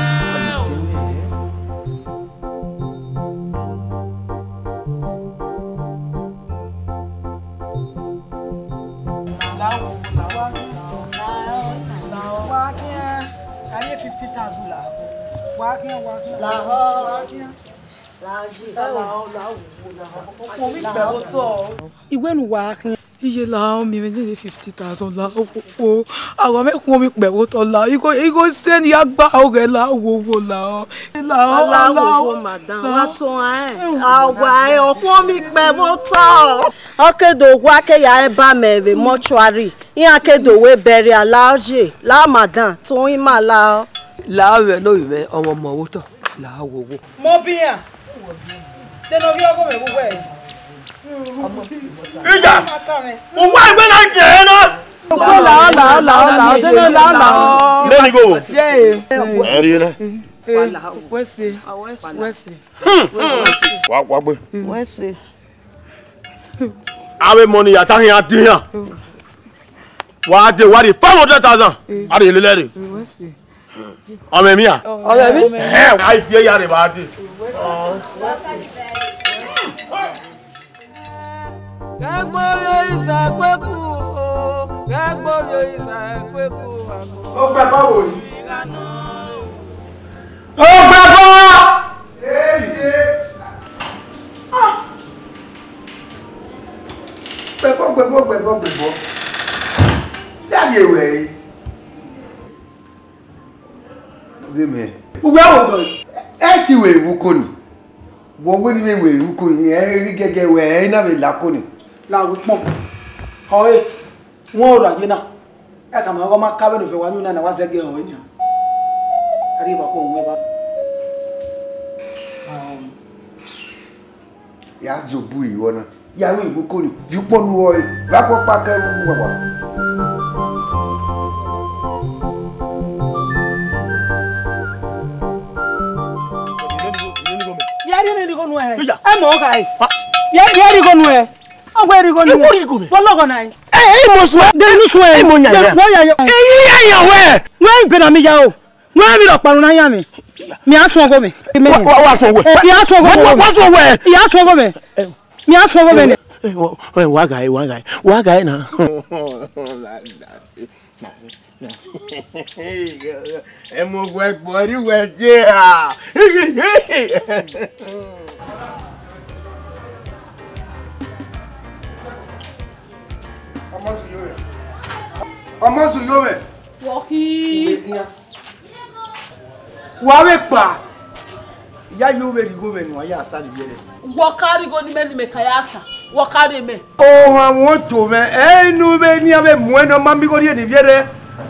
Ìwénu wa kan iye la mi ní 50,000 la o àwọn me ko mi pe wo to la igo se ni agba ore la wo la wo madam wa to awa e okun mi pe wo to okedo wa ke ya e ba me mortuary Yan kedo we bere alaje la madan to yin ma la. La we no we omo mo wo to. La wo wo. Mo biya. De no bi ogo me bu we. Ija. Mo wa gbe na je na. La. Let me go. Yeah. Eri na. Wese. Wa gbe. Wese. Awe money atahin atiyan. Wa de 500,000. Ari le le. Wese. Ọmọ mi a. Ọmọ mi. Ai fi ya re ba de. Gẹ́gbó yo ìsàgbékù o, gẹ́gbó yo ìsàgbékù àgbo. Ó gbà báwo yìí? Ó gbà bọ́! Gbẹ̀gbọ́. Dáàbì èwẹ̀ yìí. Gbé mi ẹ̀. Gbogbo àwòtọ́ yìí. Ẹ ti wẹ̀ ìwú kò ní. Wọ́n wé ní wẹ̀ ìwú kò ní. Ẹ rí gẹ́gẹ́ wẹ̀ ẹ̀ náà mi là kò ní. Láàrú pọ̀n. Ọ̀rẹ́ wọ́n ọ̀rọ̀ àyè náà. Ẹ kà máa kọ́ máa kábẹ́ lòfẹ́ wáyé náà wá sẹ́gẹ̀ ọ̀rẹ́ ni. Ẹ rí ìbàkọ̀ òun ẹ bá. Yà á zòbú ìwọ náà. Yàwó ìwú kò ní. Fipọ́ nu ọ ẹ̀. Wákọ̀ pàkẹ́ wà. Yari go nuwe. E mo kai. Yari go nuwe. Ogwe go nuwe. Bolo go nai. Mo so. De nu so e mo nya. Wo ya yo. Ya we. We be na mi ya o. We mi ro parun na ya mi. Mi aso go mi. Wa so we. Mi aso go. Wa so we. Mi aso go mi. Mi aso go mi. Wa guy na. É mo gwe bori we je ah. Ọmọ su yo me. Woki. Wa we pa. Ya yo we rigo me ni wa ya sa ni yere. Wokari go ni me kayasa. Wokari me. Oh àwọn to me. Nu be ni abe mu eno ma mi go ri ni yere.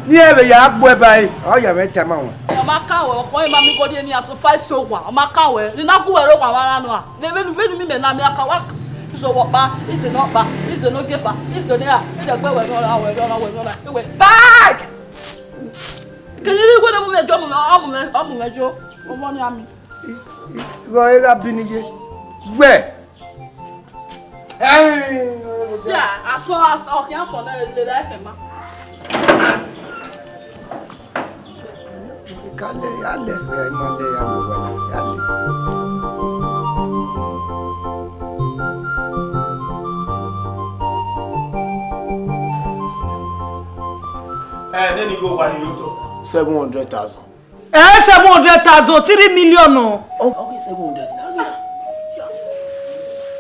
Ni ebe ya gbo e bai. O ya me tema won. Omakawe ofo ma mi go di ni aso 5 so wa. Omakawe ni na ku were kwa wa nu a. Le be mi me na mi aka wa. So what ba? Is it not ba? Is it no giver? Is it there? Is it where we no. Bag. Can you go to me job I'm me jo. O mo ni ami. Go e ga binije. Gbe. Si aso o kian so le da ke ma. Kale yale ya mande ya mo ba yale. Then you go by YouTube. 700,000. 700,000, 3 million no. Okay, 700.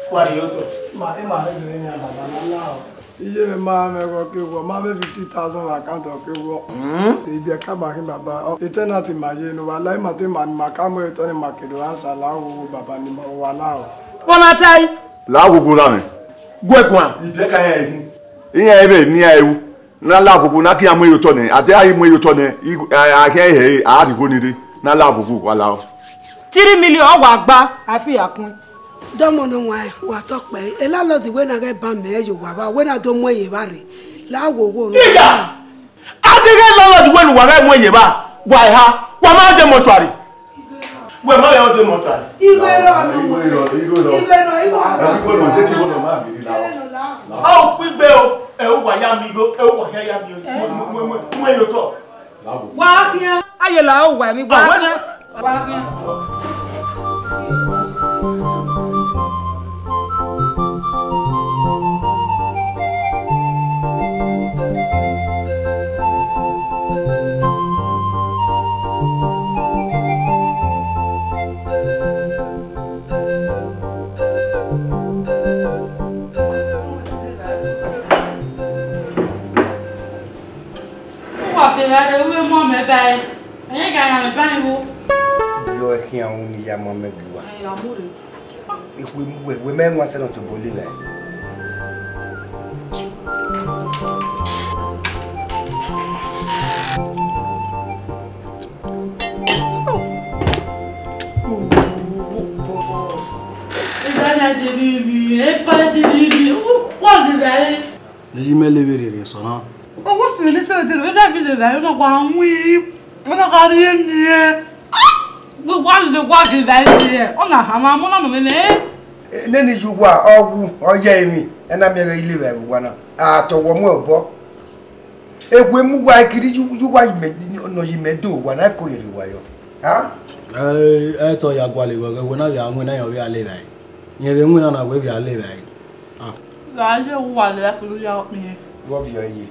Why YouTube? Iye me ma me go ke wo ma me 50,000 account o ke wo. Te bi aka ba kin baba. E tenant ma ye no wala ma te man ma ka mo to ni ma ke do answer la wo baba ni ma wala o. Kona tai. La gugu na me. Gwe kwa. Ibe ka ye. Iye ebe ni ayu. Na la gugu na ki amu yo to ne. Ate ayi mu yo to ne. A ke he a di ko ni de. Na la gugu wala o. 3 million o wa gba afi yakun. Domo no wa talk pe e la lodi we na get ban me yo wa ba we na do mo ye ba re la wo no iya adege lord we nu wa ga mo ye ba wa ha wa ma de mortuary we ma le de mortuary igwe de ti bono ma mi la o pigbe o e o wa ya mi go e o wa ya mi o mo yo to wa kian aye la o wa mi gba wa kian Yo e kian un ya mo me gwa. We me nwa se no to boli we. Neji melevere sona. Owó sì ní sẹ́yìn tẹ̀lé ẹ̀dá fi lè rà ẹ̀ náà wà ń wí ọ̀nà kárí ẹ̀ nìyẹn. Gbogbo àlùdé wá sí ìdá ẹ̀ nìyẹn ọ̀nà àmà múnà mọ̀ mẹ́lẹ̀. Neni jugwa ọgwụ ọya emi ena mere ile ba bwana atọwọ mu ọbọ egwe mu gwa kiri jugwa no yimedo wana korere wayo ha to ya gwale go go na ya nwe na ya wi ale bai nyere nwe na we bi ale bai ah la je wa le fa lu ya mi wo bi oye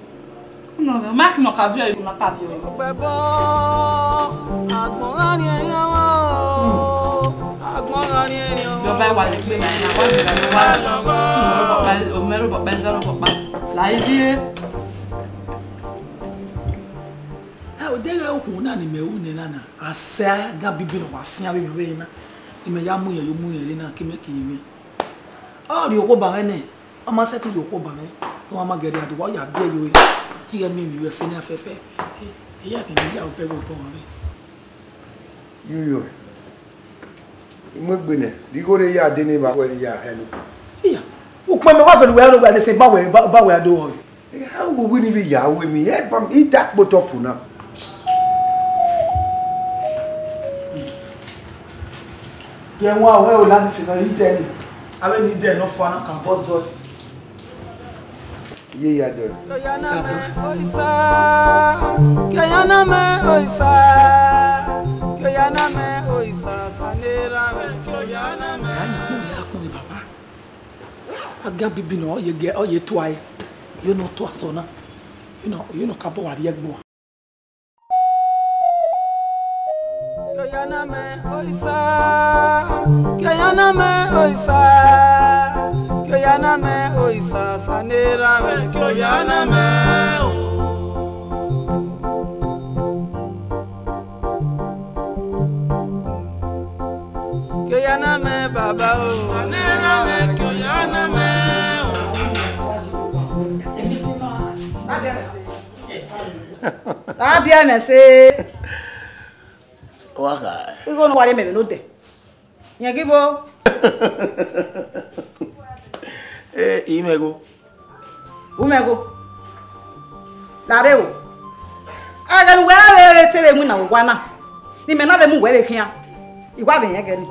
no me mak no ka vi na ka vi Bebo agbon ni eyan wo agbon ni eyan yo bai wa le gbe na wa bi na wa o mero baba zero baba la ide o dege okun na ni mewu ni nana asa ga bibi no wa fian bi me na ime ya mu ye na kime kiyime o ri oko ba ne o ma seti ri oko ba me o ma gere adu wa ya bi yo iye mi we fe ni afefe e ya ke ni ya o pe go po wa me yo imogbene digore ya de ni ba we ya helu iya o pa me wa fe lu we no gba de se ba we ado o ha wo wi ni bi ya we mi e bam i dak botofu na ye won awe o lati se no ide ni abe ni ide no fa kan bozo ye ya do Kayana me oisa Kayana me oisa Kayana me oisa sanera me Kayana me ya kun baba aga bibi no ye to ai you know to asona you know kabo wa ri egbo Kayana me oisa Kayana me oisa Kayana me oisa sanera me Kayana me Kayana me baba o sanera me Kayana me Abia me se waka igo no wale me no de nyagibo imego lareo aga nu wera we tebe mu na wwa na ni me na be mu we be kian igwa be yen gani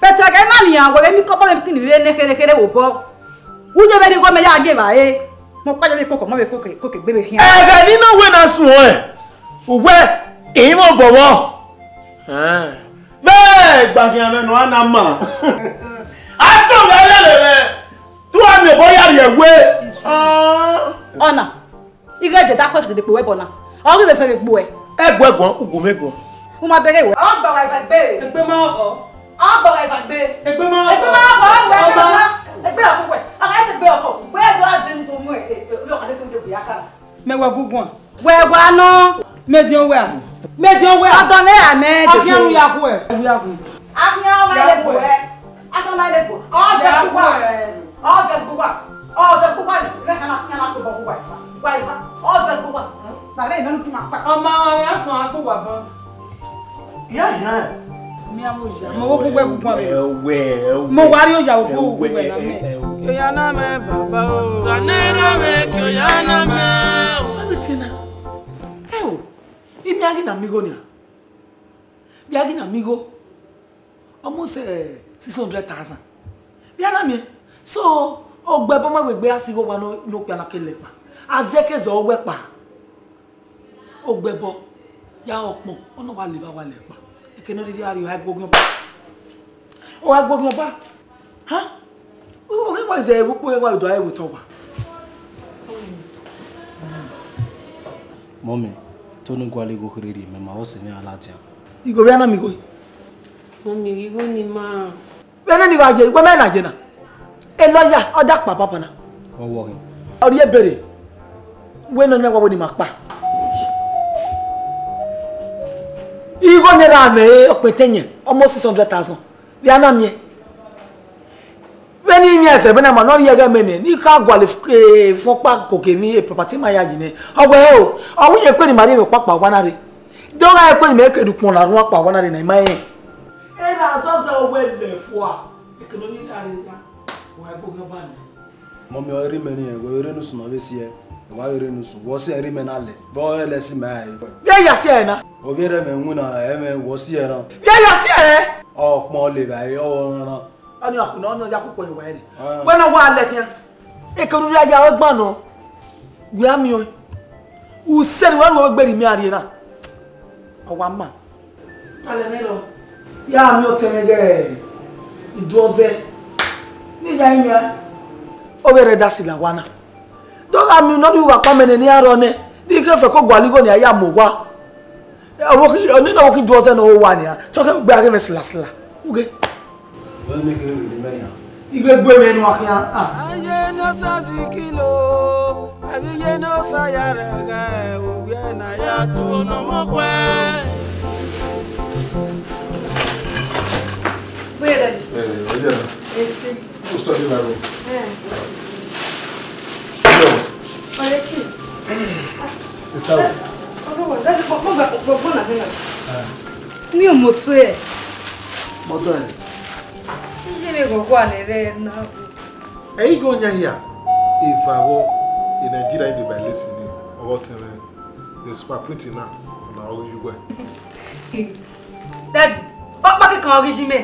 pete ga na ni an we mi ko ba me kini we ne kere wo bo uje be ni ko me ya ge ba mo pa je ko mo be ko gbe be kian ga ni no we na sun o we imo bobo be gba kian me no ana ma ato ga le tu ame boya ye we ona ige de da ko de pe we bona o ri be se be gbo egbo egbon ugun megbon o ma dere we o gba wa igbe egbe ma o gba wa igbe egbe ma o egbe akoko aka te gbe oko we do adin to mu yo ka de ko bi aka me wa gugun we wa no medium we adon le ame de ko ya ku e afian ma le ku e afian ma le ku o je ku wa o je ku wa le kana ko bo wa ifa o je ku wa na le no tu ma pa o ma ya so aku wa bon ya mi amoja mo wo ku gbe we mo wa ri o ya wo ku gbe na me Kayana me baba o sanera me Kayana me abitina imi agi na migo ni bi agi na migo almost 600,000 bi ana mi so ogbe bo ma gbegbe asigo wa no pe alakele pa azeke zo ogbe pa ogbe bo ya opon ona wa le pa ekene ri ari o agbogun ba ha o ri wa ze bu po wa do ayi to wa mommy tonu gwale go khiriri me ma o se ni alatia igo bi ana mi go Mami vivo ni ma. Bẹ́ẹ̀ ni ga je igbe me na je na. E lawyer oda pa papa na. o wo ke Ori e bere. We no nya wa ni ma pa. Igo ni ra me opetenye almost 600,000. Bi ana mi. Bẹ́ẹ̀ ni mi ese be na ma no ri ege me ni ka gwale fun pa koke mi e property ma ya ji ni. Owo e o. Owo ye pe ni ma ri me pa wa na re. Do ga e pe ni me kedu pon la run pa wa na re na ma yin. Era zozo we le fo a Economy arena. Why go ban? Mommy ori meni e go ere nusu no be sie. Wa ere nusu. Wo se ere menale. Bo ele si mai. Ya fie na. O gere me nguna e me wo sie na. Ya fie. O pon le bai o na. Ani akuna ono ya kupo yin wa ere. When I wa le kian. Economy ya o gbon no. We am yo. Who said when we gbe mi arena? Awa ma. Ale mero. Ya mi o temege. Idoze. Ni ya nya. O bere da sila wana. Don't am no do wa pa mene ni arone. Di ke fe ko gwaligo ni aya mo wa. Owo ki oni na wo ki doze no wa ni a. So ke gbe age me sila. Uge. Well make it the many. Igbe gbe me nu akia. Aye no sazi kilo. Aye no sayaraga. Owe na ya tu no mokwe. Where then? Esse. Gostou de lá? Olha aqui. Está. Vamos na venda. Meu moço é. Motor. Ele me gogou né, na. Aí gonya here. If I were in Nigeria in the by listening about the super printing now na all you go. Daddy, o pa ke kan origime.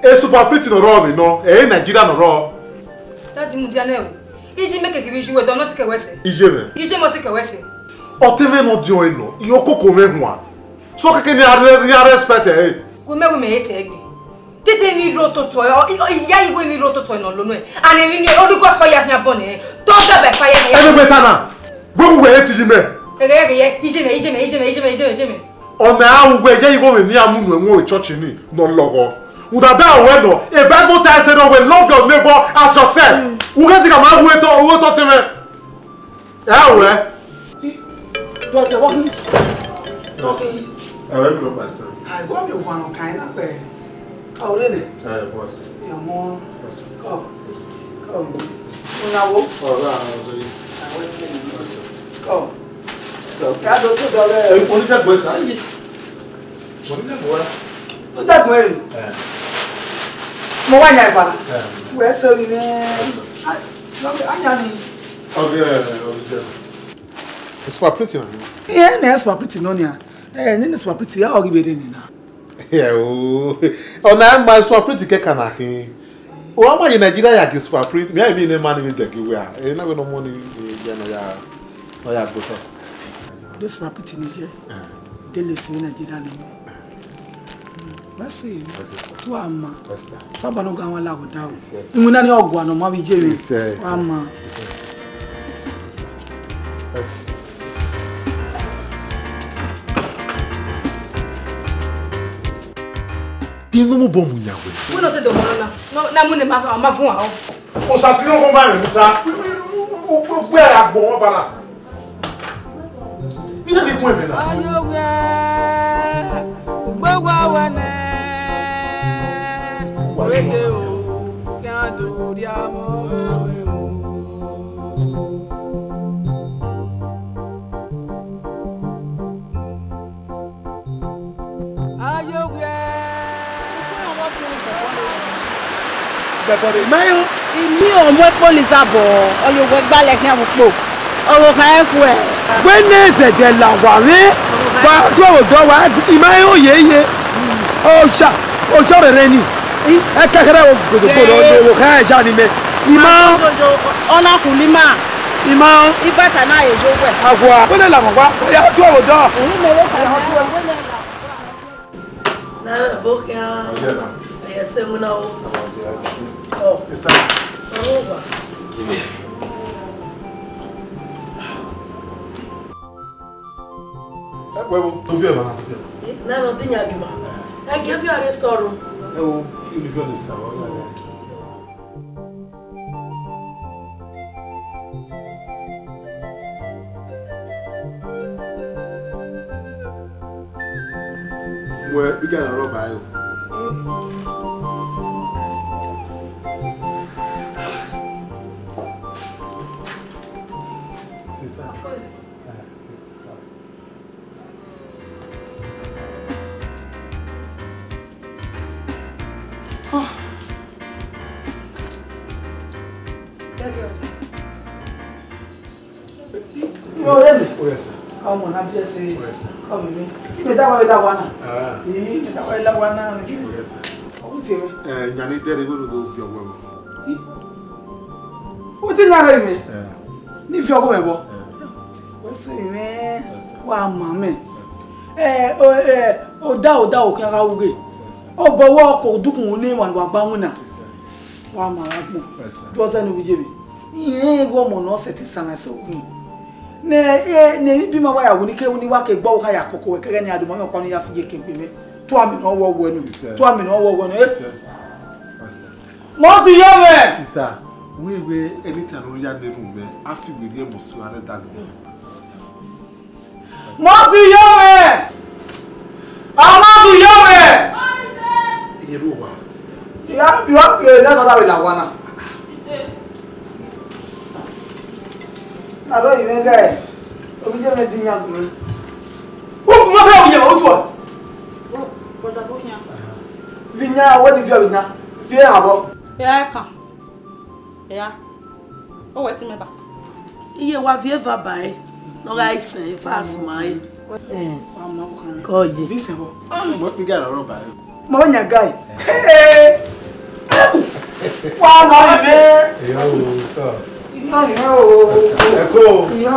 E super printing no raw no. E Nigeria no raw. Daddy mu dia na o. Iji make ke bi juwe don no se ke wese. Ije mo se ke wese. O teme no dio eno. Yo koko me ho a. So keke ni respect e. Go me we ete egbe. Tete mi roto to ya igwe mi roto to no lo no e. Ani mi only cause fire na born e. To ga be fire na. E be tana. Go we ete ji me. Ije me. O na awu gbe je igwe mi amunu enwo church ni no logo. Udada we no. E Bible tells you we love your neighbor as yourself. U get ma we to teme. Ya we. Does walking? Okay. I will go pastor. I go me over kind na pe. Oh really? Pastor. Yeah, more. Come. Una wo? Oh, la. I was saying. Come. Ka do so dole. E pon ja gbe sa yi. Pon ja gbe. To da gbe ni. Mo wa nya ipa. We so ni anya ni. Okay. It's for printing. Yeah, it's for printing no nia. Ni for printing ya Ogbede ni na. Yeah, oh na ma for printing ke kana kin. O ama in Nigeria ya ki for print. Me even na man with the give we are. E na go no money ya no ya go. This for printing ni je. De le sin Nigeria ni. Basi tu ama. Saba no ga wan la go da o. Imuna ni ogwa no ma bi je mi. Ama. Ti no mo bom nya we. We no te do mo na mu ne ma fun wa o. Osasuyi no go ma me muta. O pe ara gbon bana. Ni na bi kun e na. Ayowe. Gbogbo wa ne. Wele o. Kan do ri amo we o. Mayo, mi o mo police abo, oyo we gba le kan po. Oro kan e ku e. When ze de la wa re, ba do wa Mayo yeye. O sha re ni. E kakere o godo lo kan ja ni me. Ima ona kulima. Ima ibata na ejo we. Agwa, o le la mo wa. Ya do o do. Na bokia. Ya se muna o. Oh, está. Aragua. Huevo, tu vio, mamá. No tenía que más. I gave you a restaurant. Eu vivio nessa hora. Ué, e ganha roupa aí. Come on, I'm just saying. Come with me. You know that one. You know that one. What's it? Nyani dere we go fi owo. What is that me? Ni fi owo ebo. What's it me? Wa mama. O da o kan ra wuge. O bowo ko dukun ni mo wa gba wuna. Wa ma wa gbon. Do se no bi je bi. Iye go mo no se ti san so. Ne bi ma wa ya woni ke woni wa ke gbo ka ya koko kere ni adumo me kwa no ya fi je kempe me. To ami no wo wo nu. To ami no wo wo nu. Mo fi yo me. Isa, we anytime we ya neru me, afi we dey musu are that. Mo fi yo me. Ama fi yo me. Iru wa. Ya, that's what I will want. I don't even get. Ogiemwonyi dinga gumi. Wo kuma be ogiye o to. Vinya, what is your vinya? Vie abo. Ya ka. Ya. O weti me ba. Iye wa vie va bai. No ga isen fast mai. Mama ko kan. Ko je. Vise bo. Mo pi ga ro bai. Mo nya guy. Hey. Wa ma me. Yo. No. Eko. Yo.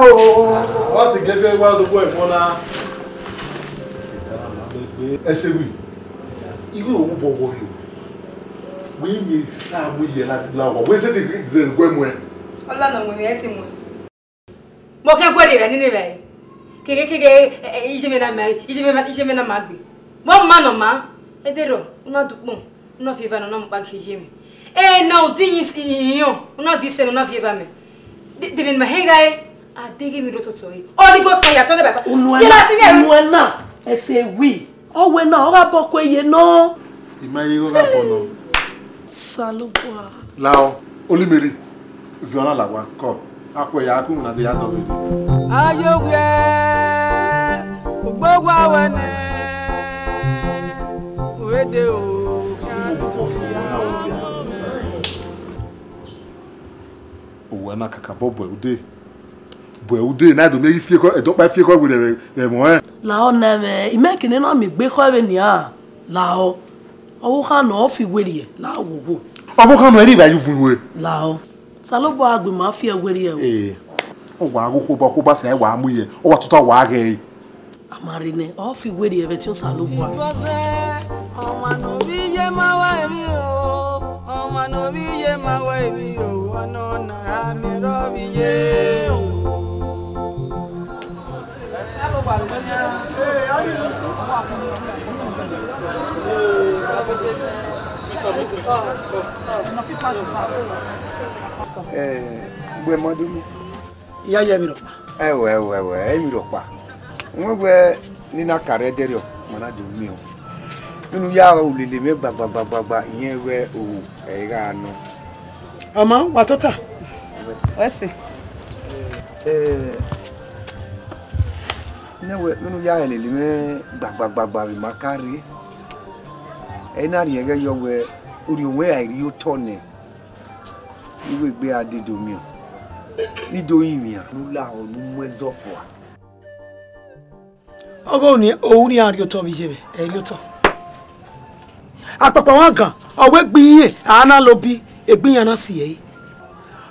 What the get one of the boy mona. Esewi. Iwe o mo bobo yo. We me sta mo ye la wa. We say the gwemwe. Ola no mo mi eti mo. Mo kan kwere be ni be. Keke ije me na magbe. Mo ma no ma. Edero, una dupon. Una viva no mo pa kije mi. Na o tin iyon. Una vise no viva me. Devin ma hegai. A dege mi rototo yi. Oli go fire to de ba. Unuena. Esewi. Owe na ora boko ye no. Imaye go ga bono. Salubwa. Lao, Olimeri. Viona la wa ko. Akwe ya ku na de ya do me. Ayogwe. Gbogbo awene. Wede o. Owe na kaka bobo ude. Bo ude na do me fie ko e do pa fie ko gbe be mo eh. Lao na me, imekini na mi gbe ko we ni a. Lao. Owo kan no fi weri e. Lao wo. Owo kan no eri ba yu fun we. Lao. Salubwa agbe ma fi weri e. O wa ko ba se wa mu ye. O wa tuta wa ge. Amarine, o fi weri e ti o salubwa. Ọmọ no bi ye ma wa emi o. Ọmọ no bi ye ma wa emi o. Ono na mi ro bi ye o. Gbe modu mi. Iya ye mi ro pa. Ewe, mi ro pa. Wọ́n gbe ni na kare dere o, mo na do mi o. Nínú ya o lele me gbagbagba ìyẹn we o e ga nu. Ama wa tota. Wesi. Nínú ya lele me gbagbagba bi makari. E na ri ege yo we ori onwe airi o to ne. Iwe gbe adedo mi o. Ni do yin mi a. Nula o nu mu ezofo a. Ogo ni o ni ari o to bi jebe. Eri o to. Apapa wan kan owe gbiye ana lo bi egbiyan na si e.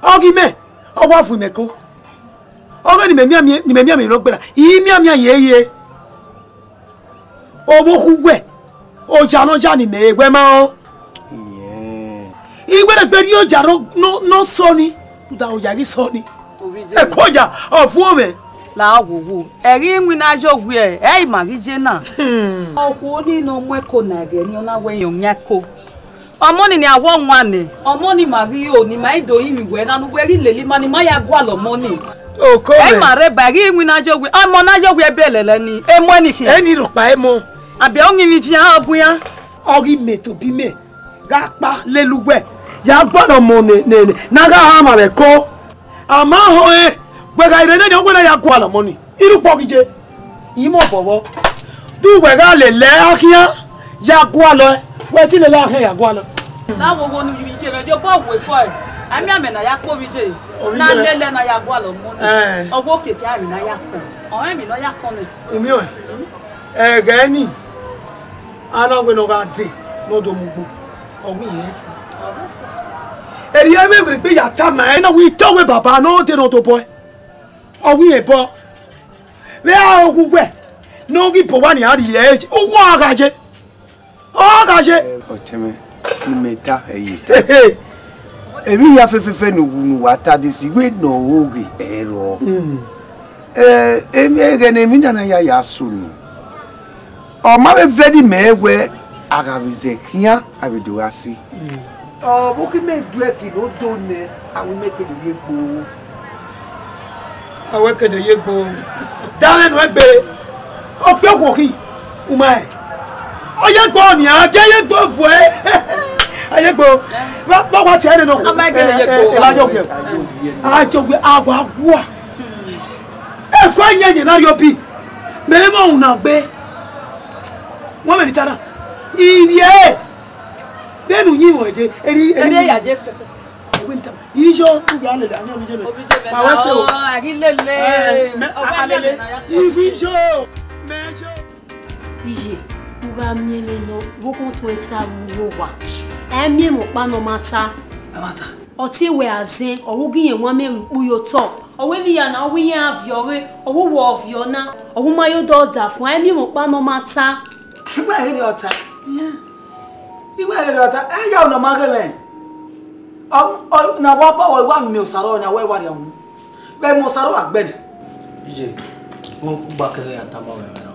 Ogi me owa fu meko. Ogo ni me mi ro gbera. Yi mi ye. Owo kugwe. O ja no ja ni me egbe ma o. Igbe de gberi o ja no so ni. Da o ja ri so ni. E ko ja o fu o me. La wowo. Eri nwi na jogwe e ma ri je na. Okwo ni no mweko na ge ni ona we yon yako. Omoni ni awo nwane. Omoni ma ri o ni ma ido yi mi we na nu we ri lele ma ni ma ya gwa lo moni. O ko me. E ma re ba ri nwi na jogwe. Omo na jogwe belele ni. E mo ni ki. E ni ro pa e mo. Abi o nwi ji ha obu ya. Ori me to bi me. Ga pa lelugbe. Ya gwa lo mo ne na ga ha ma be ko. Ama ho e gbega ire ni ogbo na ya gwa lo mo ni. Iru po kije. Imo bobo. Du gbega le akian ya gwa lo. We ti le la akian ya gwa lo. Na wowo ni bi je be jo bo we fo e. Ami ame na ya po bi je. Na lele na ya gwa lo mo ni. Owo keke ari na ya ko. ọ̀rẹ́ mi lọ́yà kan lẹ̀. Omi ọ̀ ẹ̀gẹ́ ní aláwẹ̀ náà ká dé lọ́dọ̀ mú gbó ọ̀gbìn yẹn ti. Èrì ẹ̀ mẹ́wìrì pé yàtá mà ẹ̀ náà wí tọ́wé bàbá náà dé náà tó bọ́ ẹ̀ ọ̀gbìn yẹn bọ́ bẹ́ẹ̀ àwọn ogun gbẹ̀ náà kí bọ̀ wá ní àríyá ẹ̀ owó àgàjẹ́ ọ̀gàjẹ́. Ọ̀tẹ́mẹ́ ní mẹ́ta ẹ̀yẹ tẹ́ èmi ya fẹ́fẹ́fẹ́ ní wùnú wa tàdé sí wé nà òògì ẹ̀rọ èmi ẹ̀gẹ̀ ní èmi nàná ya yà sùnù ọ̀ma bẹ fẹ́ di mẹ́wẹ́ àgàbìzẹ̀ kíá àbẹ̀dọ̀wá sí bó kí mẹ́ẹ̀dú ẹ̀ kì ló dó nẹ àwọn mẹ́kẹ̀dẹ̀ yé gbó. Àwọn ẹ̀kẹ̀dẹ̀ yé gbó dáhùn ẹnu ẹgbẹ́ ọ̀pẹ́ òkòkì ọmọ ẹ̀ ọyẹ́ gbọ́ ni àgẹ́yẹ́ gbọ́ bọ̀ ẹ́ ayé gbọ́ báwa tiẹ̀ nínú ìbájọ́gbẹ̀ àjọgbẹ̀ àgbàgbọ́ ẹ̀kọ́ ẹ̀yẹ̀yẹ̀ náà yọ bí mẹ́rin mọ́ òun náà gbé wọ́n mẹ́rin tánà ìyẹ́ bẹ́ẹ̀nù yìí wọ̀n ẹ̀jẹ̀ ẹ̀rí ẹ̀yàjẹ́ ìjọ tóbi alẹ́lẹ́ àwọn olùjẹ́ bẹ̀ pàwọ́ sí o alẹ́lẹ́ ìbíjọ mẹ́jọ. Iye uga miele no woko to eta wo wa emi mo pa no mata oti we azin owugiyen wa me puyo top owe ni ya na owe yen aviore owo wo ovio na owo mayo do da fun emi mo pa no mata igba ere ota igba ere ota e ya no ma gele na wa pa wa mi osaro na we wa ya unu we mo saro agbede ije won ku ba kere ya tama we na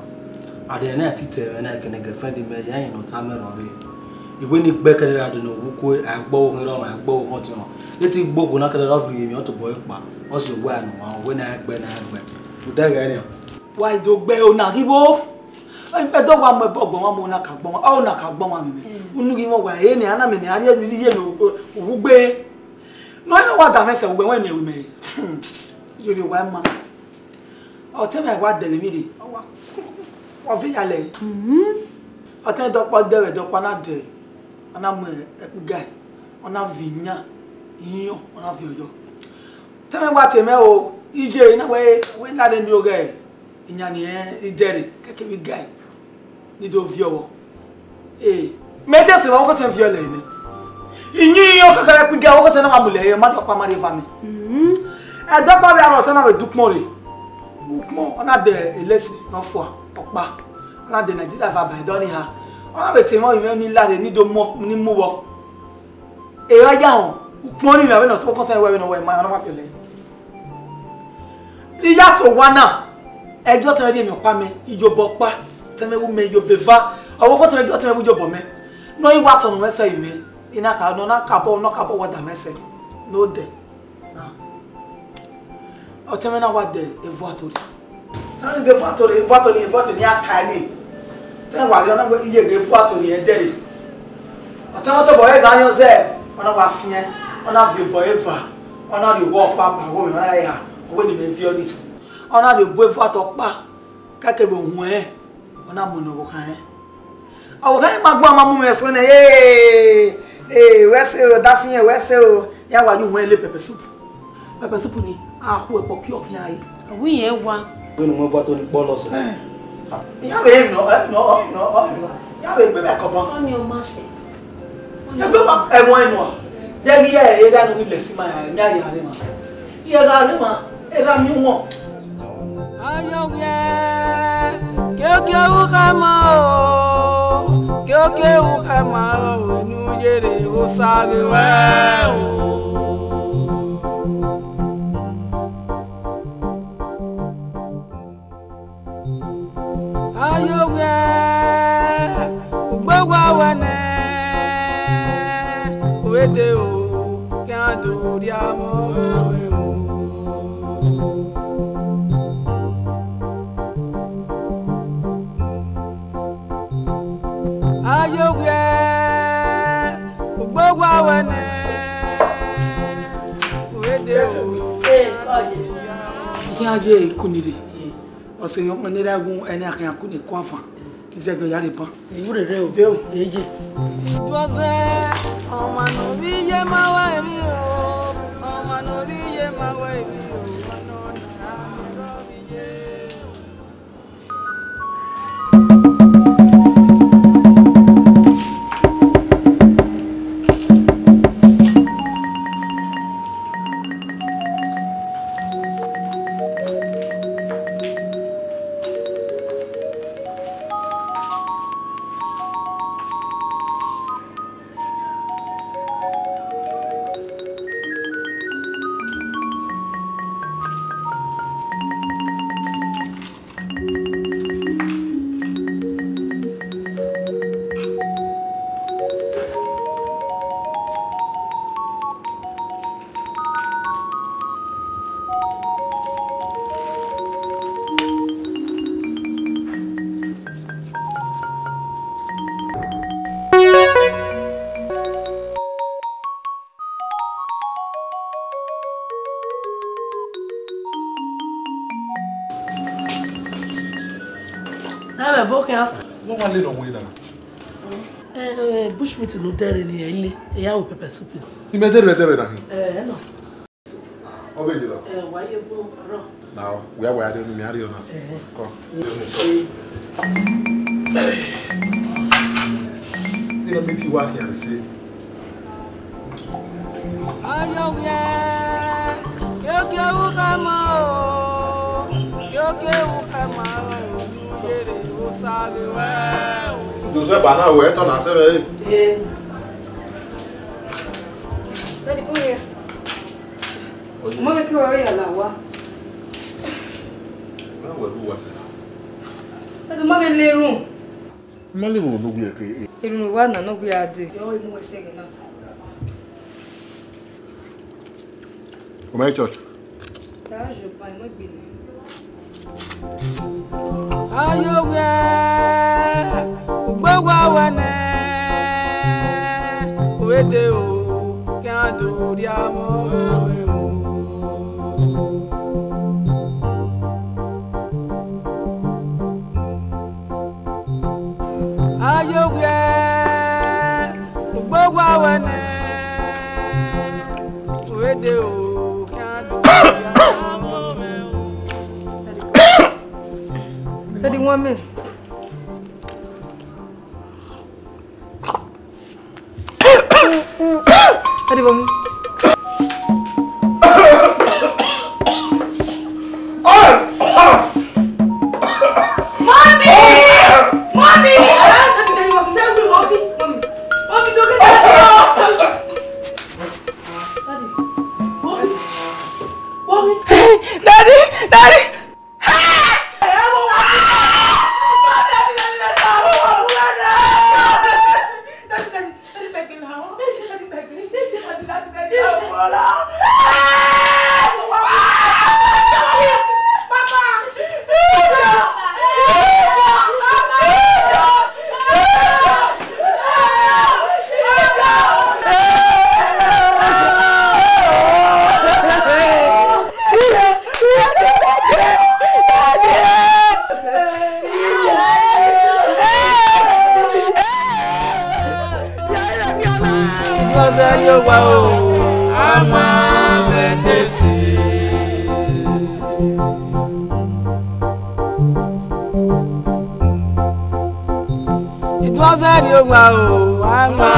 ade na tite we na kene girlfriend me ya yin no ta me ro re ìwé ní gbẹ́kẹ̀lé adùn òwú kó àgbọ́wò ní ọmọ àgbọ́wò wọn ti hàn létí gbogbo náà kẹ́lẹ́ lọ́fù yìí ọ̀tọ̀ bọ́ ipa wọ́n sì wé àná àwọn òwe náà gbẹ́ kò dẹ́gẹ̀ ẹni. wà ìdògbẹ́ ọ̀nà àríwó ẹ̀dọ́ wa mọ ẹ̀bọ̀ ọ̀gbọ̀n wọn mọ ọ̀nà kàgbọ́n wọn ọ̀nà kàgbọ́n wọn mímẹ́ onúgi wọn wà èyí ni àná mi ní àríyá ní yé ní òwú gbé náà ẹ̀rọ wà dà mẹ́sẹ̀ ògbẹ́ wọn ní ẹ̀wù mẹ́yì yóò wá ẹ̀ ma ọ̀tẹ́mẹ̀ wà dẹ̀lẹ̀ mí rè ọ̀fẹ́ yàlẹ̀ ọ̀tẹ́mẹ̀ dọ́pọ̀ dẹ̀rẹ̀ dọ́pọ̀ náà dẹ̀rẹ̀ ona mo epugai ona vinya yin ona vioyo teme wa teme o ije na we na den do guy inya ni idere keke bi guy ni do viowo mete se wa ko tem viole ni yin yo kaka epugai wo ko te na ma mule ma do pa ma re fami e do pa bi aro te na we dukmo re dukmo ona de elesi no fo opa ona de Nigeria va by don ha ona be te mo yin ni lare ni do mo ni mu wo e wa ja hon upon ni na we no to ko tan we no we ma ona pa pele li ya so wana ejo tan ri mi pa me ijobo pa tan me wu me ijobe va owo ko tan ejo tan me ijobo me no yi wa so no mese ime ina ka no na ka bo wa da mese no de na o tan me na wa de e voiture tan de voiture ni aka ni ten wa na we iye ge fu ato ni edere atan to boy ga yan ze ona wa fien ona vi boy eva ona ri wo pa ba wo mi ona ya owe ni me vi oni ona ri bo fu ato pa ka ke bo hu ona mo no wo kan awo kan ma gbo ma mu me so ne we se da fien we se o ya wa ju hu ele pepper soup ni a ku epo ki o ki ayi owi yen wa we no mo fu ato ni po lo se ya be no ya be gbe be ko bon oni o ma se ya gbe ba e won enu a de ri e da no ile si ma ni aye are ma ye ga re ma e ra mi won ayo ke u ka ma o ke u ka ma o nu yere o sage we o Wede o kan do ri amo we o ayo we gbogbo awene wede o ki aje kunire o se yo mo ni ragun eni akan akuni ko afan ti se go yare pan ewure re o de o eje idose ọmọ no bi ye ma wa mi o ọmọ no bi ye ma wa mi o ọmọ na mi ro bi ye Na me boke ya. Mo wa le no mo ida. Bushmeat no dere ni ile. E ya wo pepper soup. Ni me dere na. No. Obe jilo. Wa ye bu ro. Now, we are doing me area now. Come. You know, meet you working and say. Joseph, I know where to answer. Daddy, come here. Mama, que eu ia lá, ó. Mas uma vez leram. Mas levou no guia que. Ele não vai não guia de. Eu e mo segue não. Como é que é? Tá, eu pai, mas bem. Ayo gbogbo awane wede o kí a dòrí àmọ́ ayogwe gbogbo awane wede o kí a dòrí àmọ́ Daddy, one minute. Daddy, mommy. It was a young wow, I'm a